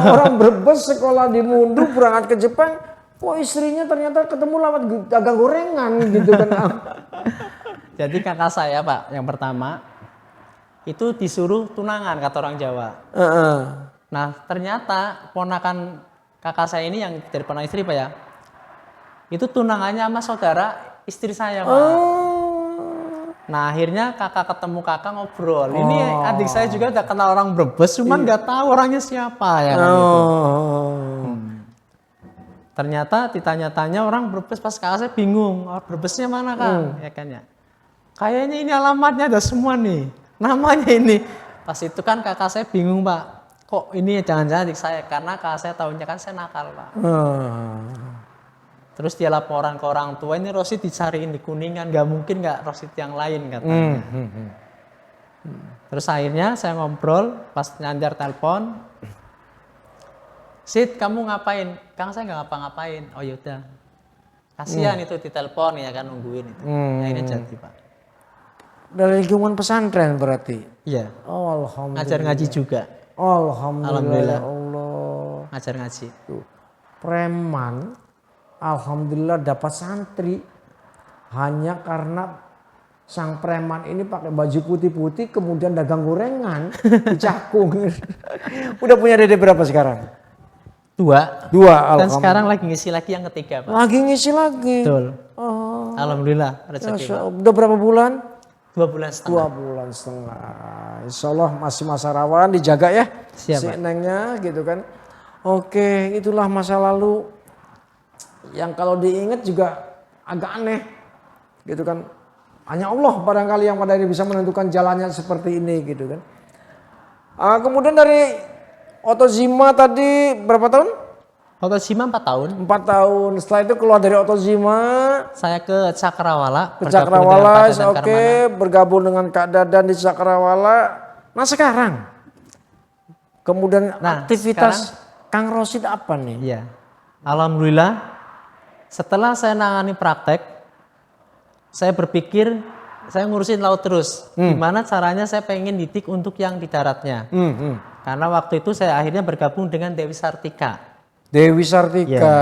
Orang Brebes sekolah di Mundu berangkat ke Jepang, kok istrinya ternyata ketemu lewat dagang gorengan gitu kan. Jadi kakak saya Pak yang pertama itu disuruh tunangan kata orang Jawa. Nah ternyata ponakan kakak saya ini yang dari ponakan istri Pak ya, itu tunangannya sama saudara istri saya Pak. Nah akhirnya kakak ketemu kakak ngobrol. Ini adik saya juga udah kenal orang Brebes, cuman nggak tahu orangnya siapa ya kan gitu. Ternyata ditanya-tanya orang Brebes, pas kakak saya bingung, oh, Brebesnya mana Kang? Ya kan ya. Kayaknya ini alamatnya ada semua nih, namanya ini. Pas itu kan kakak saya bingung Pak, kok ini jangan-jangan adik saya, karena kakak saya tahunya kan saya nakal Pak. Terus dia laporan ke orang tua, ini Rosid dicariin di Kuningan, nggak mungkin nggak Rosid yang lain katanya. Terus akhirnya saya ngobrol, pas nyandar telepon, Sid kamu ngapain? Kang saya nggak ngapa-ngapain. Oh yaudah, kasihan itu di telepon ya kan nungguin itu. Akhirnya jadi Pak. Dari lingkungan pesantren berarti. Iya. Oh, alhamdulillah. Ngajar ngaji juga. Alhamdulillah. Ya Allah. Ngajar ngaji. Tuh. Preman, alhamdulillah dapat santri hanya karena sang preman ini pakai baju putih-putih kemudian dagang gorengan di Cakung. Udah punya dede berapa sekarang? Dua. Dan sekarang lagi ngisi lagi yang ketiga Pak. Lagi ngisi lagi. Betul. Oh. Alhamdulillah rezeki Pak. Udah berapa bulan? 2 bulan setengah. 2 bulan setengah. Insya Allah masih masa rawan, dijaga ya. Siap, si Pak. Nengnya gitu kan. Oke, itulah masa lalu yang kalau diingat juga agak aneh gitu kan. Hanya Allah barangkali yang pada ini bisa menentukan jalannya seperti ini gitu kan. Kemudian dari Otozima tadi berapa tahun? Otozima 4 tahun. 4 tahun. Setelah itu keluar dari Otozima. Saya ke Cakrawala. Ke Cakrawala, oke. Bergabung dengan Kak Dadan di Cakrawala. Nah sekarang. Kemudian aktivitas Kang Rosid apa nih? Iya. Alhamdulillah. Setelah saya nangani praktek. Saya berpikir saya ngurusin laut terus. Gimana caranya saya pengen didik untuk yang di daratnya. Karena waktu itu saya akhirnya bergabung dengan Dewi Sartika. Dewi Sartika.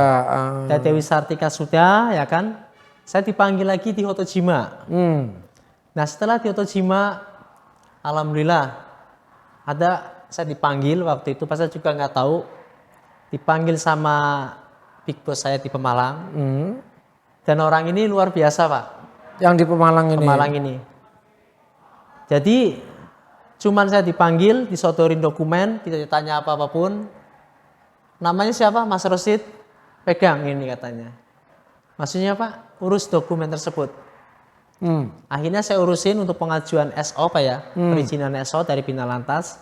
Dan Dewi Sartika sudah ya kan. Saya dipanggil lagi di Hotojima. Nah setelah di Hotojima, alhamdulillah saya dipanggil waktu itu. Pas saya juga nggak tahu. Dipanggil sama Big Boss saya di Pemalang. Dan orang ini luar biasa Pak. Yang di Pemalang ini. Pemalang ini. Jadi cuman saya dipanggil, disodorin dokumen, tidak ditanya apa-apapun. Namanya siapa? Mas Rosid. Pegang ini katanya. Maksudnya Pak, urus dokumen tersebut. Akhirnya saya urusin untuk pengajuan SO Pak ya. Perizinan SO dari Bina Lantas.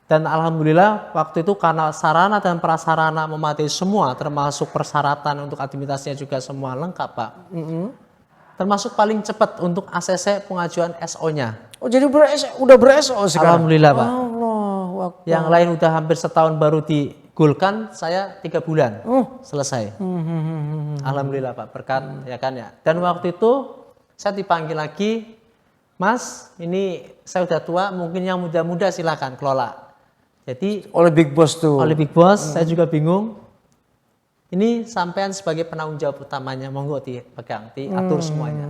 Dan alhamdulillah waktu itu karena sarana dan prasarana memadai semua, termasuk persyaratan untuk aktivitasnya juga semua lengkap Pak. Termasuk paling cepat untuk ACC pengajuan SO-nya. Oh jadi udah ber-SO sekarang? Alhamdulillah Pak. Allah. Yang lain udah hampir setahun baru digulkan, saya 3 bulan selesai. Alhamdulillah Pak, berkat ya kan ya. Dan waktu itu saya dipanggil lagi, Mas ini saya udah tua, mungkin yang muda-muda silakan kelola. Jadi oleh Big Boss tuh. oleh Big Boss, saya juga bingung. Ini sampean sebagai penanggung jawab utamanya, monggo dipegang, diatur semuanya.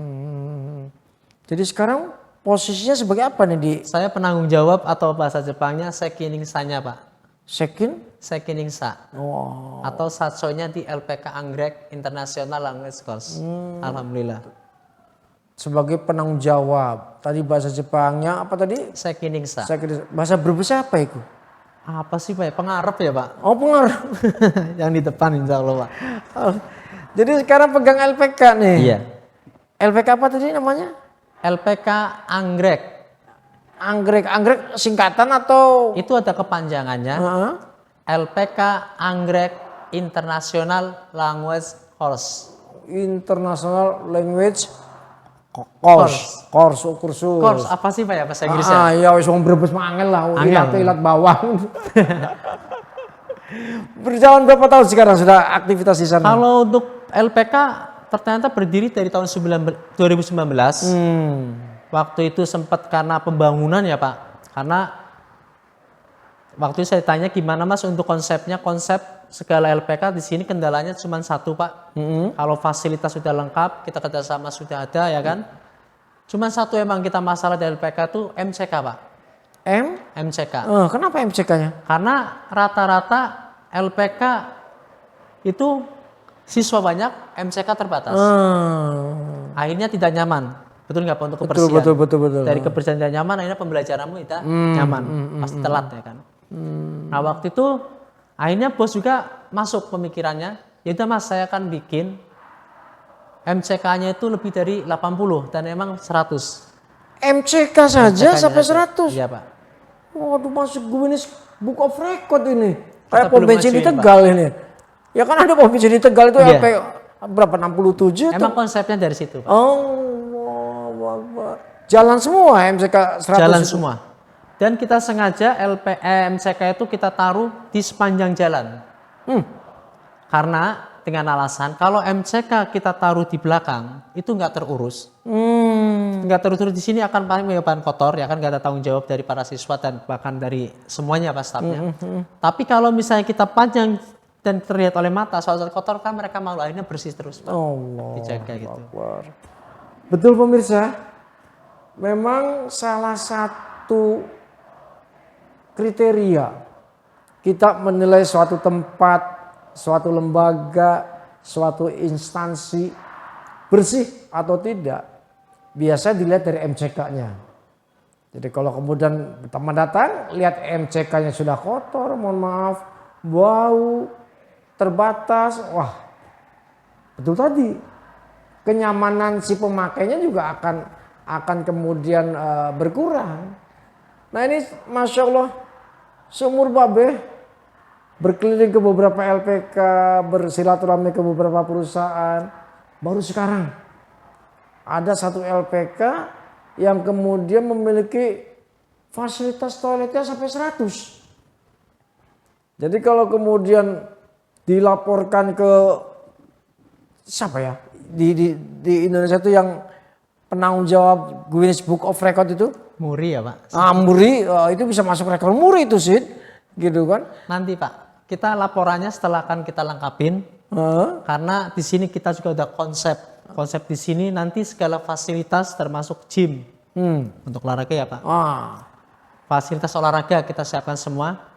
Jadi sekarang posisinya sebagai apa nih di Saya penanggung jawab atau bahasa Jepangnya sekiningsanya Pak. Sekin? Sekiningsa. Oh. Atau satsonya di LPK Anggrek International Language Course. Alhamdulillah. Sebagai penanggung jawab. Tadi bahasa Jepangnya apa tadi? Sekiningsa. Bahasa berbahasa apa itu? Apa sih Pak? Pengarap ya Pak? Oh, pengaruh. Yang di depan insya Allah Pak. Oh, jadi sekarang pegang LPK nih. Iya. LPK apa tadi namanya? LPK Anggrek. Anggrek singkatan atau? Itu ada kepanjangannya. LPK Anggrek International Language Course. International Language Course. Kursus. Apa sih Pak ya bahasa Inggrisnya? Ya wis wong Brebes mangel lah, ilat bawang. Berjalan berapa tahun sekarang sudah aktivitas di sana? Kalau untuk LPK ternyata berdiri dari tahun 2019. Waktu itu sempat karena pembangunan ya Pak. Karena waktu itu saya tanya gimana Mas untuk konsepnya, konsep segala LPK di sini kendalanya cuma satu Pak. Kalau fasilitas sudah lengkap, kita kerjasama sudah ada ya kan. Cuma satu emang kita masalah di LPK itu MCK Pak. MCK. Kenapa MCK-nya? Karena rata-rata LPK itu siswa banyak, MCK terbatas. Akhirnya tidak nyaman. Betul nggak Pak untuk kebersihan? Betul. Dari kebersihan tidak nyaman, akhirnya pembelajaranmu tidak nyaman. Pasti telat ya kan. Nah waktu itu akhirnya bos juga masuk pemikirannya. Ya udah Mas, saya akan bikin MCK-nya itu lebih dari 80 dan emang 100. MCK saja sampai 100? Iya Pak. Waduh, masuk Guinness Book of Record ini. Kita Kayak pom belum bensin di ngajuin, Tegal ini. Ya kan ada pom bensin di Tegal itu Iya. LP berapa 67 tuh. Emang konsepnya dari situ Pak. Jalan semua MCK 100 Jalan itu. semua. Dan kita sengaja MCK itu kita taruh di sepanjang jalan. Karena dengan alasan kalau MCK kita taruh di belakang itu nggak terurus. Nggak terurus di sini akan paling menyebabkan kotor ya kan, nggak ada tanggung jawab dari para siswa dan bahkan dari semuanya Pak stafnya. Tapi kalau misalnya kita panjang dan terlihat oleh mata soal kotor kan mereka malu, akhirnya bersih terus Pak. Allah. Dijaga gitu. Akbar. Betul pemirsa. Memang salah satu kriteria kita menilai suatu tempat, suatu lembaga, suatu instansi bersih atau tidak, biasa dilihat dari MCK-nya. Jadi kalau kemudian teman datang, lihat MCK-nya sudah kotor, mohon maaf, bau, terbatas, wah betul tadi. Kenyamanan si pemakainya juga akan kemudian berkurang. Nah ini Masya Allah, seumur Babeh berkeliling ke beberapa LPK, bersilaturahmi ke beberapa perusahaan. Baru sekarang ada satu LPK yang kemudian memiliki fasilitas toiletnya sampai 100. Jadi kalau kemudian dilaporkan ke siapa ya di Indonesia itu yang penanggung jawab Guinness Book of Record itu? Muri ya Pak. Muri, itu bisa masuk rekor muri itu sih, gitu kan? Nanti Pak, kita laporannya setelah akan kita lengkapin. Karena di sini kita juga ada konsep di sini nanti segala fasilitas termasuk gym untuk olahraga ya Pak. Fasilitas olahraga kita siapkan semua.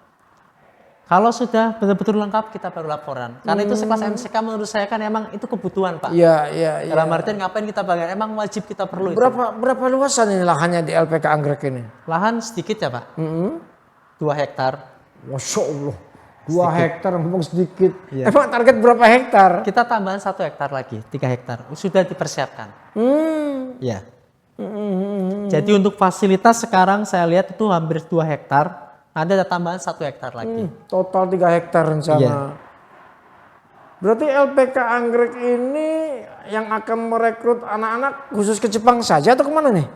Kalau sudah betul-betul lengkap kita baru laporan. Karena itu sekelas MCK menurut saya kan emang itu kebutuhan Pak. Iya. Dalam artian ngapain kita bayar? Emang wajib kita perlu itu. Berapa luasan ini lahannya di LPK Anggrek ini? Lahan sedikit ya Pak. 2 hektar. Masya Allah. 2 hektar ngomong sedikit. Iya. Emang target berapa hektar? Kita tambahan 1 hektar lagi, 3 hektar. Sudah dipersiapkan. Ya. Jadi untuk fasilitas sekarang saya lihat itu hampir 2 hektar. Ada tambahan 1 hektar lagi. Total 3 hektar rencana. Iya. Berarti LPK Anggrek ini yang akan merekrut anak-anak khusus ke Jepang saja atau kemana nih?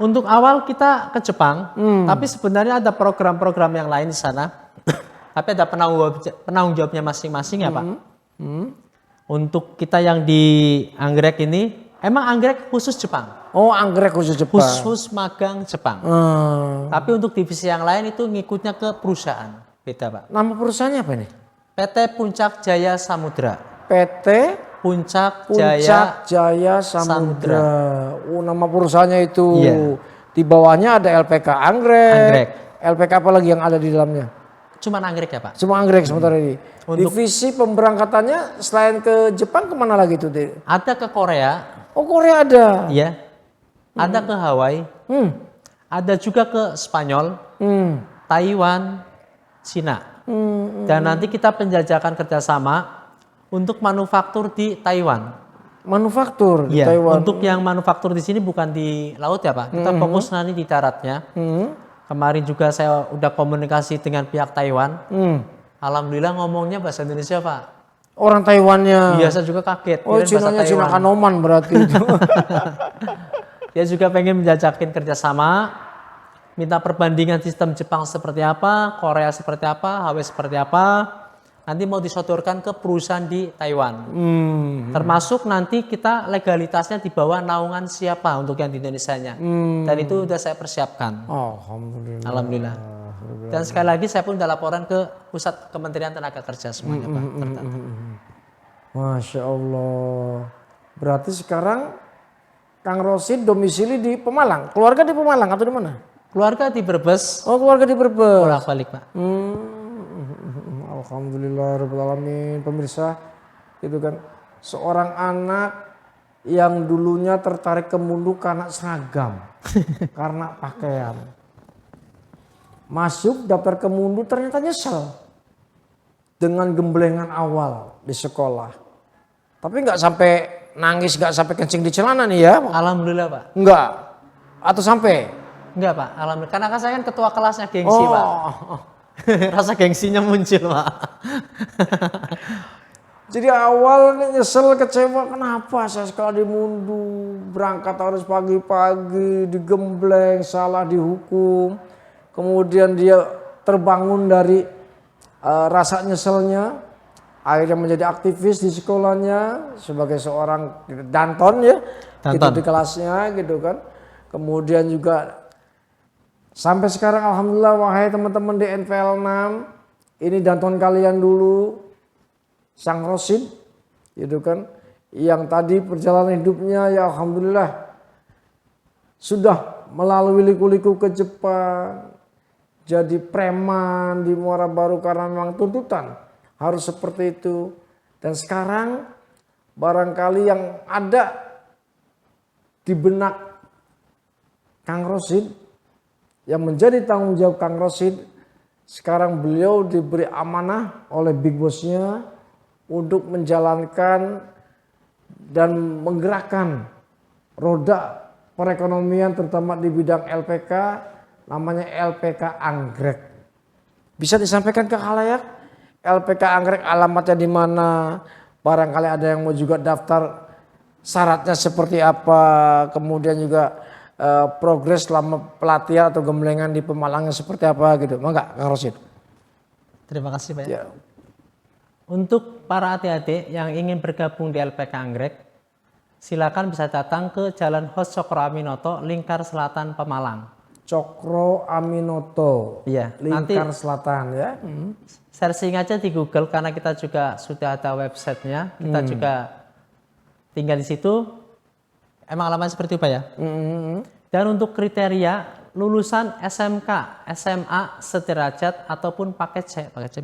Untuk awal kita ke Jepang, tapi sebenarnya ada program-program yang lain di sana. Tapi ada penanggung jawabnya masing-masing ya Pak. Untuk kita yang di Anggrek ini, emang Anggrek khusus Jepang. Oh, Anggrek khusus Jepang. Khusus magang Jepang. Tapi untuk divisi yang lain itu ngikutnya ke perusahaan. Beda Pak. Nama perusahaannya apa nih? PT Puncak Jaya Samudra. PT Puncak Puncak Jaya Samudra. Nama perusahaannya itu. Iya. Di bawahnya ada LPK Anggrek. Anggrek. LPK apa lagi yang ada di dalamnya? Cuman anggrek ya Pak? Cuma Anggrek sementara ini. Untuk- Divisi pemberangkatannya selain ke Jepang kemana lagi tuh? Ada ke Korea, Oh, Korea ada. ya. Ada ke Hawaii, Hmm. ada juga ke Spanyol, Hmm. Taiwan, Cina. Dan nanti kita penjajakan kerjasama untuk manufaktur di Taiwan. Manufaktur di Iya, Taiwan. untuk yang manufaktur di sini bukan di laut ya Pak. Kita fokus nanti di daratnya. Kemarin juga saya udah komunikasi dengan pihak Taiwan. Alhamdulillah ngomongnya bahasa Indonesia Pak. Orang Taiwannya. Biasa juga kaget. Oh, kirain bahasa Cinanya Cina Taiwan. Kanoman berarti itu. Dia juga pengen menjajakin kerjasama, minta perbandingan sistem Jepang seperti apa, Korea seperti apa, Hawaii seperti apa. Nanti mau disodorkan ke perusahaan di Taiwan. Termasuk nanti kita legalitasnya di bawah naungan siapa untuk yang di Indonesianya. Dan itu sudah saya persiapkan. Alhamdulillah. Alhamdulillah. Dan sekali lagi saya pun sudah laporan ke Pusat Kementerian Tenaga Kerja semuanya Pak. Masya Allah. Berarti sekarang Kang Rosid domisili di Pemalang. Keluarga di Pemalang atau di mana? Keluarga di Brebes, Oh, keluarga di Brebes. bolak-balik Pak. Alhamdulillahirrahmanirrahim. Pemirsa, gitu kan. Seorang anak yang dulunya tertarik ke mundu karena seragam, karena pakaian. Masuk daftar ke mundu ternyata nyesel dengan gemblengan awal di sekolah. Tapi nggak sampai nangis, nggak sampai kencing di celana nih ya? Alhamdulillah Pak. Nggak. Atau sampai? Enggak Pak, alhamdulillah. Karena kan saya kan ketua kelasnya gengsi Pak. Rasa gengsinya muncul Pak. Jadi awalnya nyesel, kecewa, kenapa saya sekolah di mundu, berangkat harus pagi-pagi, digembleng, salah dihukum. Kemudian dia terbangun dari rasa nyeselnya, akhirnya menjadi aktivis di sekolahnya sebagai seorang danton ya, gitu Danton. di kelasnya gitu kan. Kemudian juga sampai sekarang alhamdulillah, wahai teman-teman di NPL 6, ini danton kalian dulu, Sang Rosid, gitu kan, yang tadi perjalanan hidupnya ya alhamdulillah sudah melalui liku-liku ke Jepang, jadi preman di Muara Baru karena memang tuntutan harus seperti itu. Dan sekarang barangkali yang ada di benak Kang Rosid, yang menjadi tanggung jawab Kang Rosid, sekarang beliau diberi amanah oleh big bossnya untuk menjalankan dan menggerakkan roda perekonomian terutama di bidang LPK, namanya LPK Anggrek. Bisa disampaikan ke khalayak LPK Anggrek alamatnya di mana, barangkali ada yang mau juga daftar, syaratnya seperti apa, kemudian juga progres selama pelatihan atau gemblengan di Pemalangnya seperti apa gitu. Enggak, Kang Rosid? Terima kasih Pak. Ya. Untuk para adik-adik yang ingin bergabung di LPK Anggrek, silakan bisa datang ke Jalan Hos Cokro Aminoto, Lingkar Selatan, Pemalang. Cokro Aminoto, Iya, Lingkar Selatan ya. Searching aja di Google karena kita juga sudah ada websitenya, kita juga tinggal di situ. Emang alamat seperti apa ya? Dan untuk kriteria lulusan SMK, SMA sederajat ataupun paket C,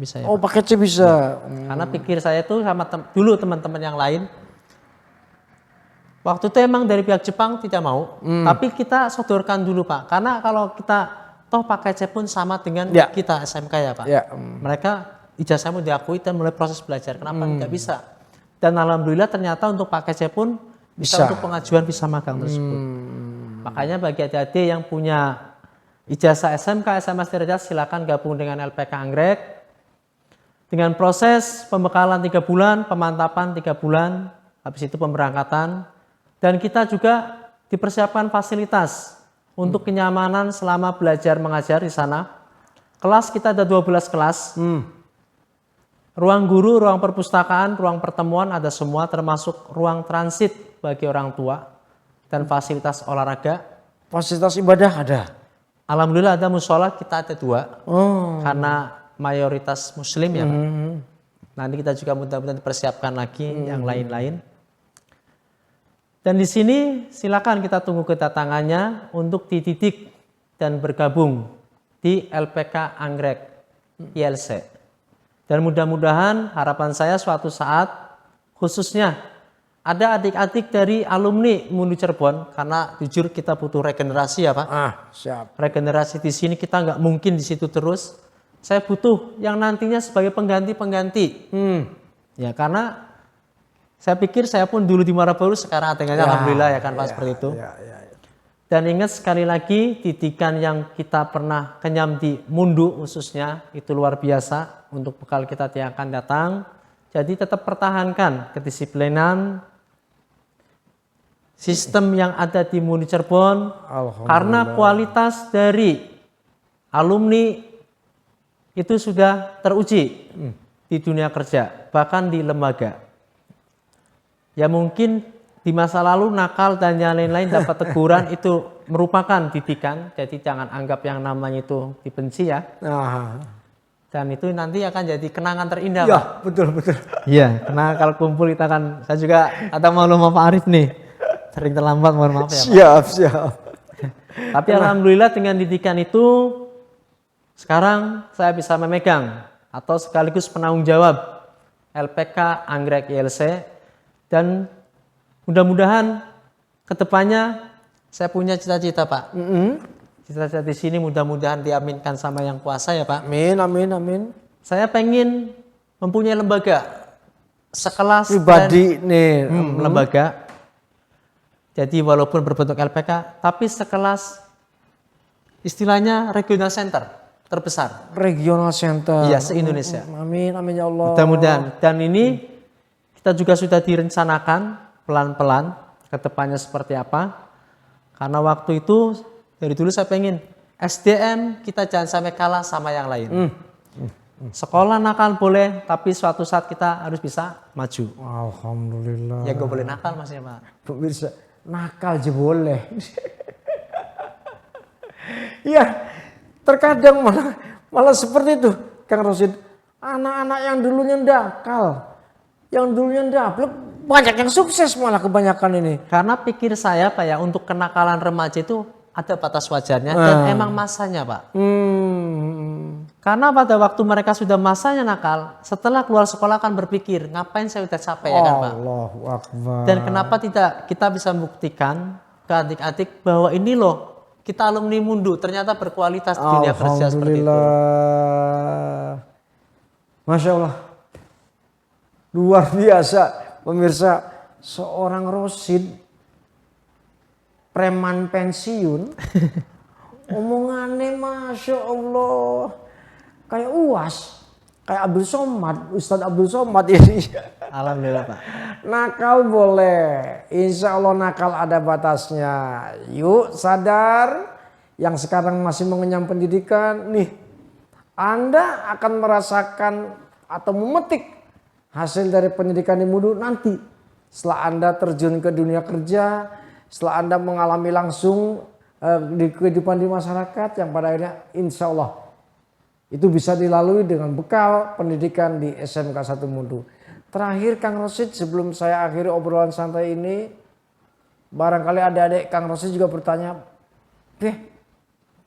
bisa ya. Oh, paket C bisa. Karena pikir saya tuh sama dulu teman-teman yang lain, waktu itu emang dari pihak Jepang tidak mau, tapi kita sodorkan dulu Pak. Karena kalau kita toh paket C pun sama dengan kita SMK ya Pak. Ya. Mereka ijazahmu diakui dan mulai proses belajar. Kenapa tidak bisa? Dan alhamdulillah ternyata untuk paket C pun bisa untuk pengajuan visa magang tersebut. Makanya bagi adik-adik yang punya ijazah SMK, SMA sederajat silakan gabung dengan LPK Anggrek. Dengan proses pembekalan 3 bulan, pemantapan 3 bulan, habis itu pemberangkatan. Dan kita juga dipersiapkan fasilitas untuk kenyamanan selama belajar mengajar di sana. Kelas kita ada 12 kelas. Ruang guru, ruang perpustakaan, ruang pertemuan ada semua, termasuk ruang transit bagi orang tua dan fasilitas olahraga. Fasilitas ibadah ada. Alhamdulillah ada musola, kita ada 2 karena mayoritas muslim ya Pak. Nanti kita juga mudah-mudahan dipersiapkan lagi yang lain-lain. Dan di sini silakan kita tunggu kedatangannya untuk dididik dan bergabung di LPK Anggrek ILC. Dan mudah-mudahan harapan saya suatu saat khususnya ada adik-adik dari alumni Mundu Cirebon, karena jujur kita butuh regenerasi ya Pak. Siap. Regenerasi di sini kita nggak mungkin di situ terus. Saya butuh yang nantinya sebagai pengganti-pengganti. Ya karena saya pikir saya pun dulu di Marabaru, sekarang adanya alhamdulillah ya kan Pak seperti itu. Dan ingat sekali lagi, didikan yang kita pernah kenyam di Mundu khususnya itu luar biasa untuk bekal kita yang akan datang. Jadi tetap pertahankan kedisiplinan sistem yang ada di Mundu Cirebon, karena kualitas dari alumni itu sudah teruji di dunia kerja, bahkan di lembaga. Ya mungkin di masa lalu nakal dan yang lain-lain dapat teguran itu merupakan didikan, jadi jangan anggap yang namanya itu dibenci ya. Dan itu nanti akan jadi kenangan terindah Ya, Pak. betul. Iya, karena kalau kumpul kita kan, saya juga ada malu sama Pak Arif nih, sering terlambat, mohon maaf ya Pak. Siap. Tapi alhamdulillah dengan didikan itu sekarang saya bisa memegang atau sekaligus penanggung jawab LPK Anggrek ILC, dan mudah-mudahan kedepannya saya punya cita-cita Pak. Cita-cita di sini mudah-mudahan diaminkan sama yang kuasa ya Pak. Amin. Saya pengen mempunyai lembaga sekelas Pribadi nih. lembaga. Jadi walaupun berbentuk LPK, tapi sekelas istilahnya regional center terbesar. Regional center. Iya, se-Indonesia. Amin ya Allah. Mudah-mudahan. Dan ini kita juga sudah direncanakan pelan-pelan ke depannya seperti apa. Karena waktu itu dari dulu saya pengen SDM kita jangan sampai kalah sama yang lain. Sekolah nakal boleh, tapi suatu saat kita harus bisa maju. Alhamdulillah. Ya gak boleh nakal maksudnya Pak. Pemirsa, nakal aja boleh. Iya, terkadang malah seperti itu, Kang Rosid. Anak-anak yang dulunya nakal, yang dulunya ndablek, banyak yang sukses malah kebanyakan ini. Karena pikir saya Pak ya, untuk kenakalan remaja itu ada batas wajarnya dan emang masanya Pak. Karena pada waktu mereka sudah masanya nakal, setelah keluar sekolah akan berpikir, ngapain saya udah capek ya kan Pak. Allahu Akbar. Dan kenapa tidak kita bisa membuktikan ke adik-adik bahwa ini loh, kita alumni Mundu ternyata berkualitas di dunia kerja seperti itu. Alhamdulillah. Masya Allah. Luar biasa pemirsa, seorang Rosid preman pensiun omongannya Masya Allah kayak UAS, kayak Abdul Somad, Ustadz Abdul Somad ini. Alhamdulillah Pak. Nakal boleh, insya Allah nakal ada batasnya. Yuk sadar, yang sekarang masih mengenyam pendidikan nih, Anda akan merasakan atau memetik hasil dari pendidikan di Mundu nanti setelah Anda terjun ke dunia kerja, setelah Anda mengalami langsung di kehidupan di masyarakat yang pada akhirnya insya Allah itu bisa dilalui dengan bekal pendidikan di SMK 1 Mundu. Terakhir Kang Rosid, sebelum saya akhiri obrolan santai ini, barangkali adik-adik Kang Rosid juga bertanya,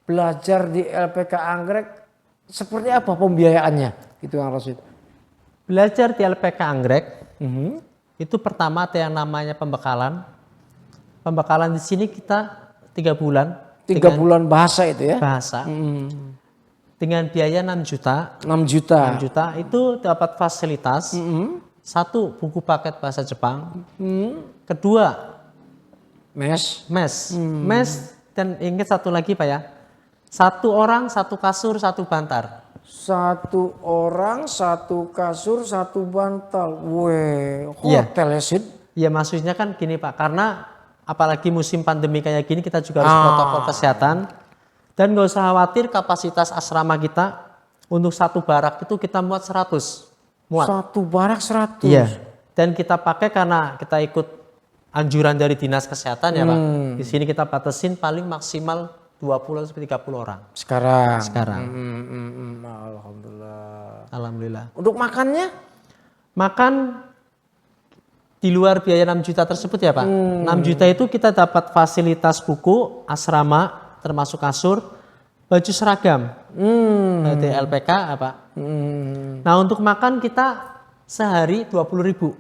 belajar di LPK Anggrek seperti apa pembiayaannya? Gitu Kang Rosid. Belajar di LPK Anggrek itu pertama ada yang namanya pembekalan. Pembekalan di sini kita 3 bulan. 3 bulan bahasa itu ya? Bahasa. Dengan biaya 6 juta. 6 juta. 6 juta itu dapat fasilitas. Satu, buku paket bahasa Jepang. Kedua, mes. Mes, dan ingat satu lagi Pak ya. 1 orang, 1 kasur, 1 bantal. 1 orang, 1 kasur, 1 bantal. Weh, hotel ya Sid? Ya maksudnya kan gini Pak, karena apalagi musim pandemi kayak gini kita juga harus protokol kesehatan. Dan gak usah khawatir, kapasitas asrama kita untuk 1 barak itu kita muat 100. Muat. 1 barak 100? Iya. Dan kita pakai karena kita ikut anjuran dari Dinas Kesehatan ya Pak. Di sini kita batasin paling maksimal 20-30 orang. Sekarang? Sekarang. Alhamdulillah. Alhamdulillah. Untuk makannya? Makan di luar biaya 6 juta tersebut ya Pak. 6 juta itu kita dapat fasilitas buku, asrama, termasuk kasur, baju seragam. Dari LPK Pak. Nah untuk makan kita sehari 20.000.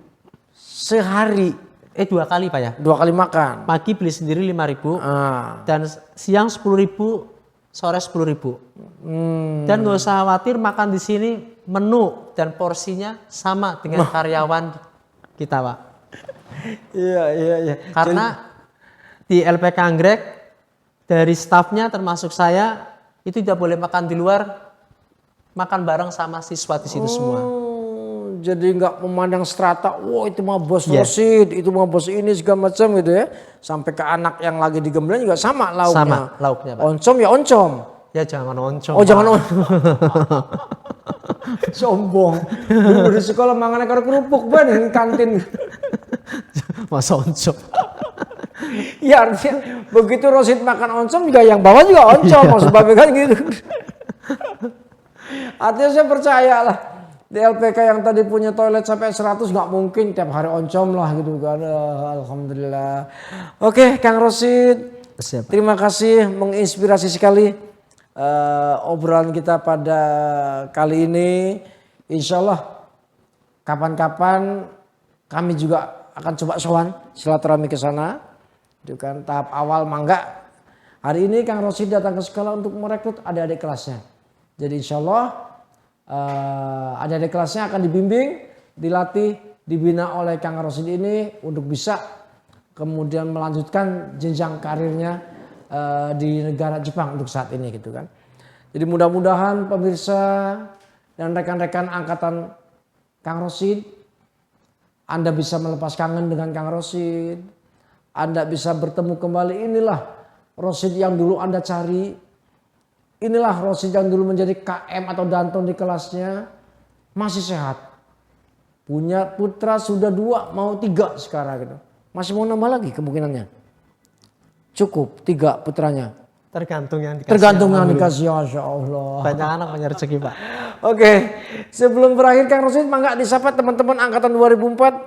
Sehari? 2 kali Pak ya. 2 kali makan? Pagi beli sendiri 5.000. Dan siang 10.000, sore 10.000. Dan nggak usah khawatir makan di sini menu dan porsinya sama dengan karyawan kita Pak. Iya. Karena di LPK Anggrek dari stafnya termasuk saya itu tidak boleh makan di luar, makan bareng sama siswa di situ semua. Jadi nggak memandang strata, wah itu mah bos Rosid, itu mah bos ini segala macam gitu ya. Sampai ke anak yang lagi digembleng juga sama lauknya. Sama lauknya Pak. Oncom ya oncom. Ya jangan oncom. Oh jangan oncom. Sombong. Dulu di sekolah mangan karo kerupuk ban kantin. Masa oncom. Ya artinya begitu Rosid makan oncom juga yang bawah juga oncom. Maksud babe kan gitu. Artinya saya percaya lah. Di LPK yang tadi punya toilet sampai 100 nggak mungkin tiap hari oncom lah gitu kan. Alhamdulillah. Oke Kang Rosid. Siap. Terima kasih menginspirasi sekali obrolan kita pada kali ini. Insya Allah kapan-kapan kami juga akan coba sowan silaturahmi ke sana. Itu kan tahap awal mangga. Hari ini Kang Rosid datang ke sekolah untuk merekrut adik-adik kelasnya. Jadi insya Allah adik-adik kelasnya akan dibimbing, dilatih, dibina oleh Kang Rosid ini untuk bisa kemudian melanjutkan jenjang karirnya di negara Jepang untuk saat ini gitu kan. Jadi mudah-mudahan pemirsa dan rekan-rekan angkatan Kang Rosid, Anda bisa melepas kangen dengan Kang Rosid. Anda bisa bertemu kembali, inilah Rosid yang dulu Anda cari. Inilah Rosid yang dulu menjadi KM atau Danton di kelasnya, masih sehat. Punya putra sudah 2, mau 3 sekarang gitu. Masih mau nambah lagi kemungkinannya? Cukup 3 putranya. Tergantung yang dikasih. Tergantung yang dikasih, Masya Allah. Banyak anak banyak rezeki Pak. Oke, sebelum berakhir Kang Rosid, mangga disapa teman-teman angkatan 2004.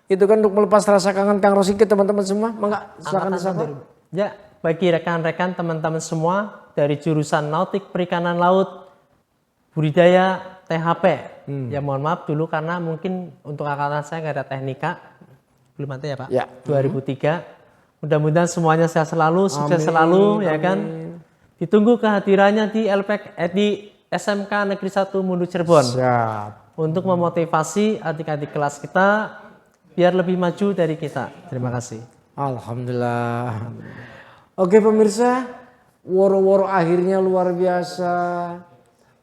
Itu kan untuk melepas rasa kangen Kang Rosid ke teman-teman semua. Mangga silakan disapa. Ya, bagi rekan-rekan teman-teman semua dari jurusan Nautik Perikanan Laut, Budidaya, THP. Ya mohon maaf dulu karena mungkin untuk angkatan saya nggak ada teknika. Belum ada ya Pak? Ya. 2003. Mudah-mudahan semuanya sehat selalu, sukses selalu ya kan. Ditunggu kehadirannya di di SMK Negeri 1 Mundu Cirebon. Siap. Untuk memotivasi adik-adik kelas kita biar lebih maju dari kita. Terima kasih. Alhamdulillah. Oke pemirsa, woro-woro akhirnya luar biasa.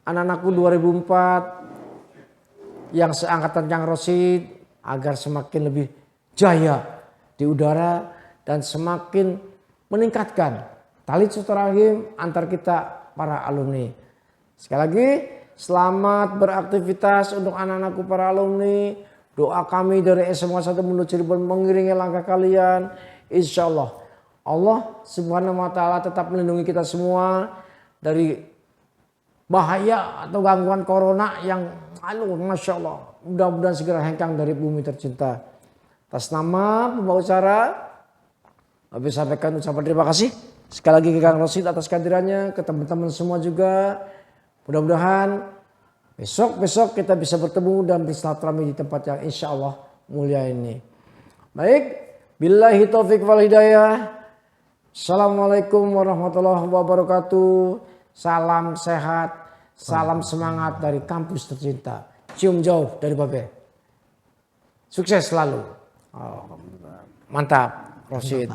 Anak-anakku 2004 yang seangkatan Kang Rosid agar semakin lebih jaya di udara dan semakin meningkatkan tali silaturahim antar kita para alumni. Sekali lagi selamat beraktivitas untuk anak-anakku para alumni. Doa kami dari SMK 1 Mundu Cirebon mengiringi langkah kalian. Insya Allah Allah Subhanahu wa Ta'ala tetap melindungi kita semua dari bahaya atau gangguan corona yang Masya Allah. Mudah-mudahan segera hengkang dari bumi tercinta. Atas nama pembawa acara, kami sampaikan ucapan terima kasih sekali lagi ke Kang Rosid atas kehadirannya, ke teman-teman semua juga. Mudah-mudahan besok kita bisa bertemu dan bersilaturahmi di tempat yang insya Allah mulia ini. Baik, billahi taufiq wal hidayah. Assalamualaikum warahmatullahi wabarakatuh. Salam sehat, salam semangat dari kampus tercinta. Cium jauh dari Babe. Sukses selalu. Oh, mantap, Rosid.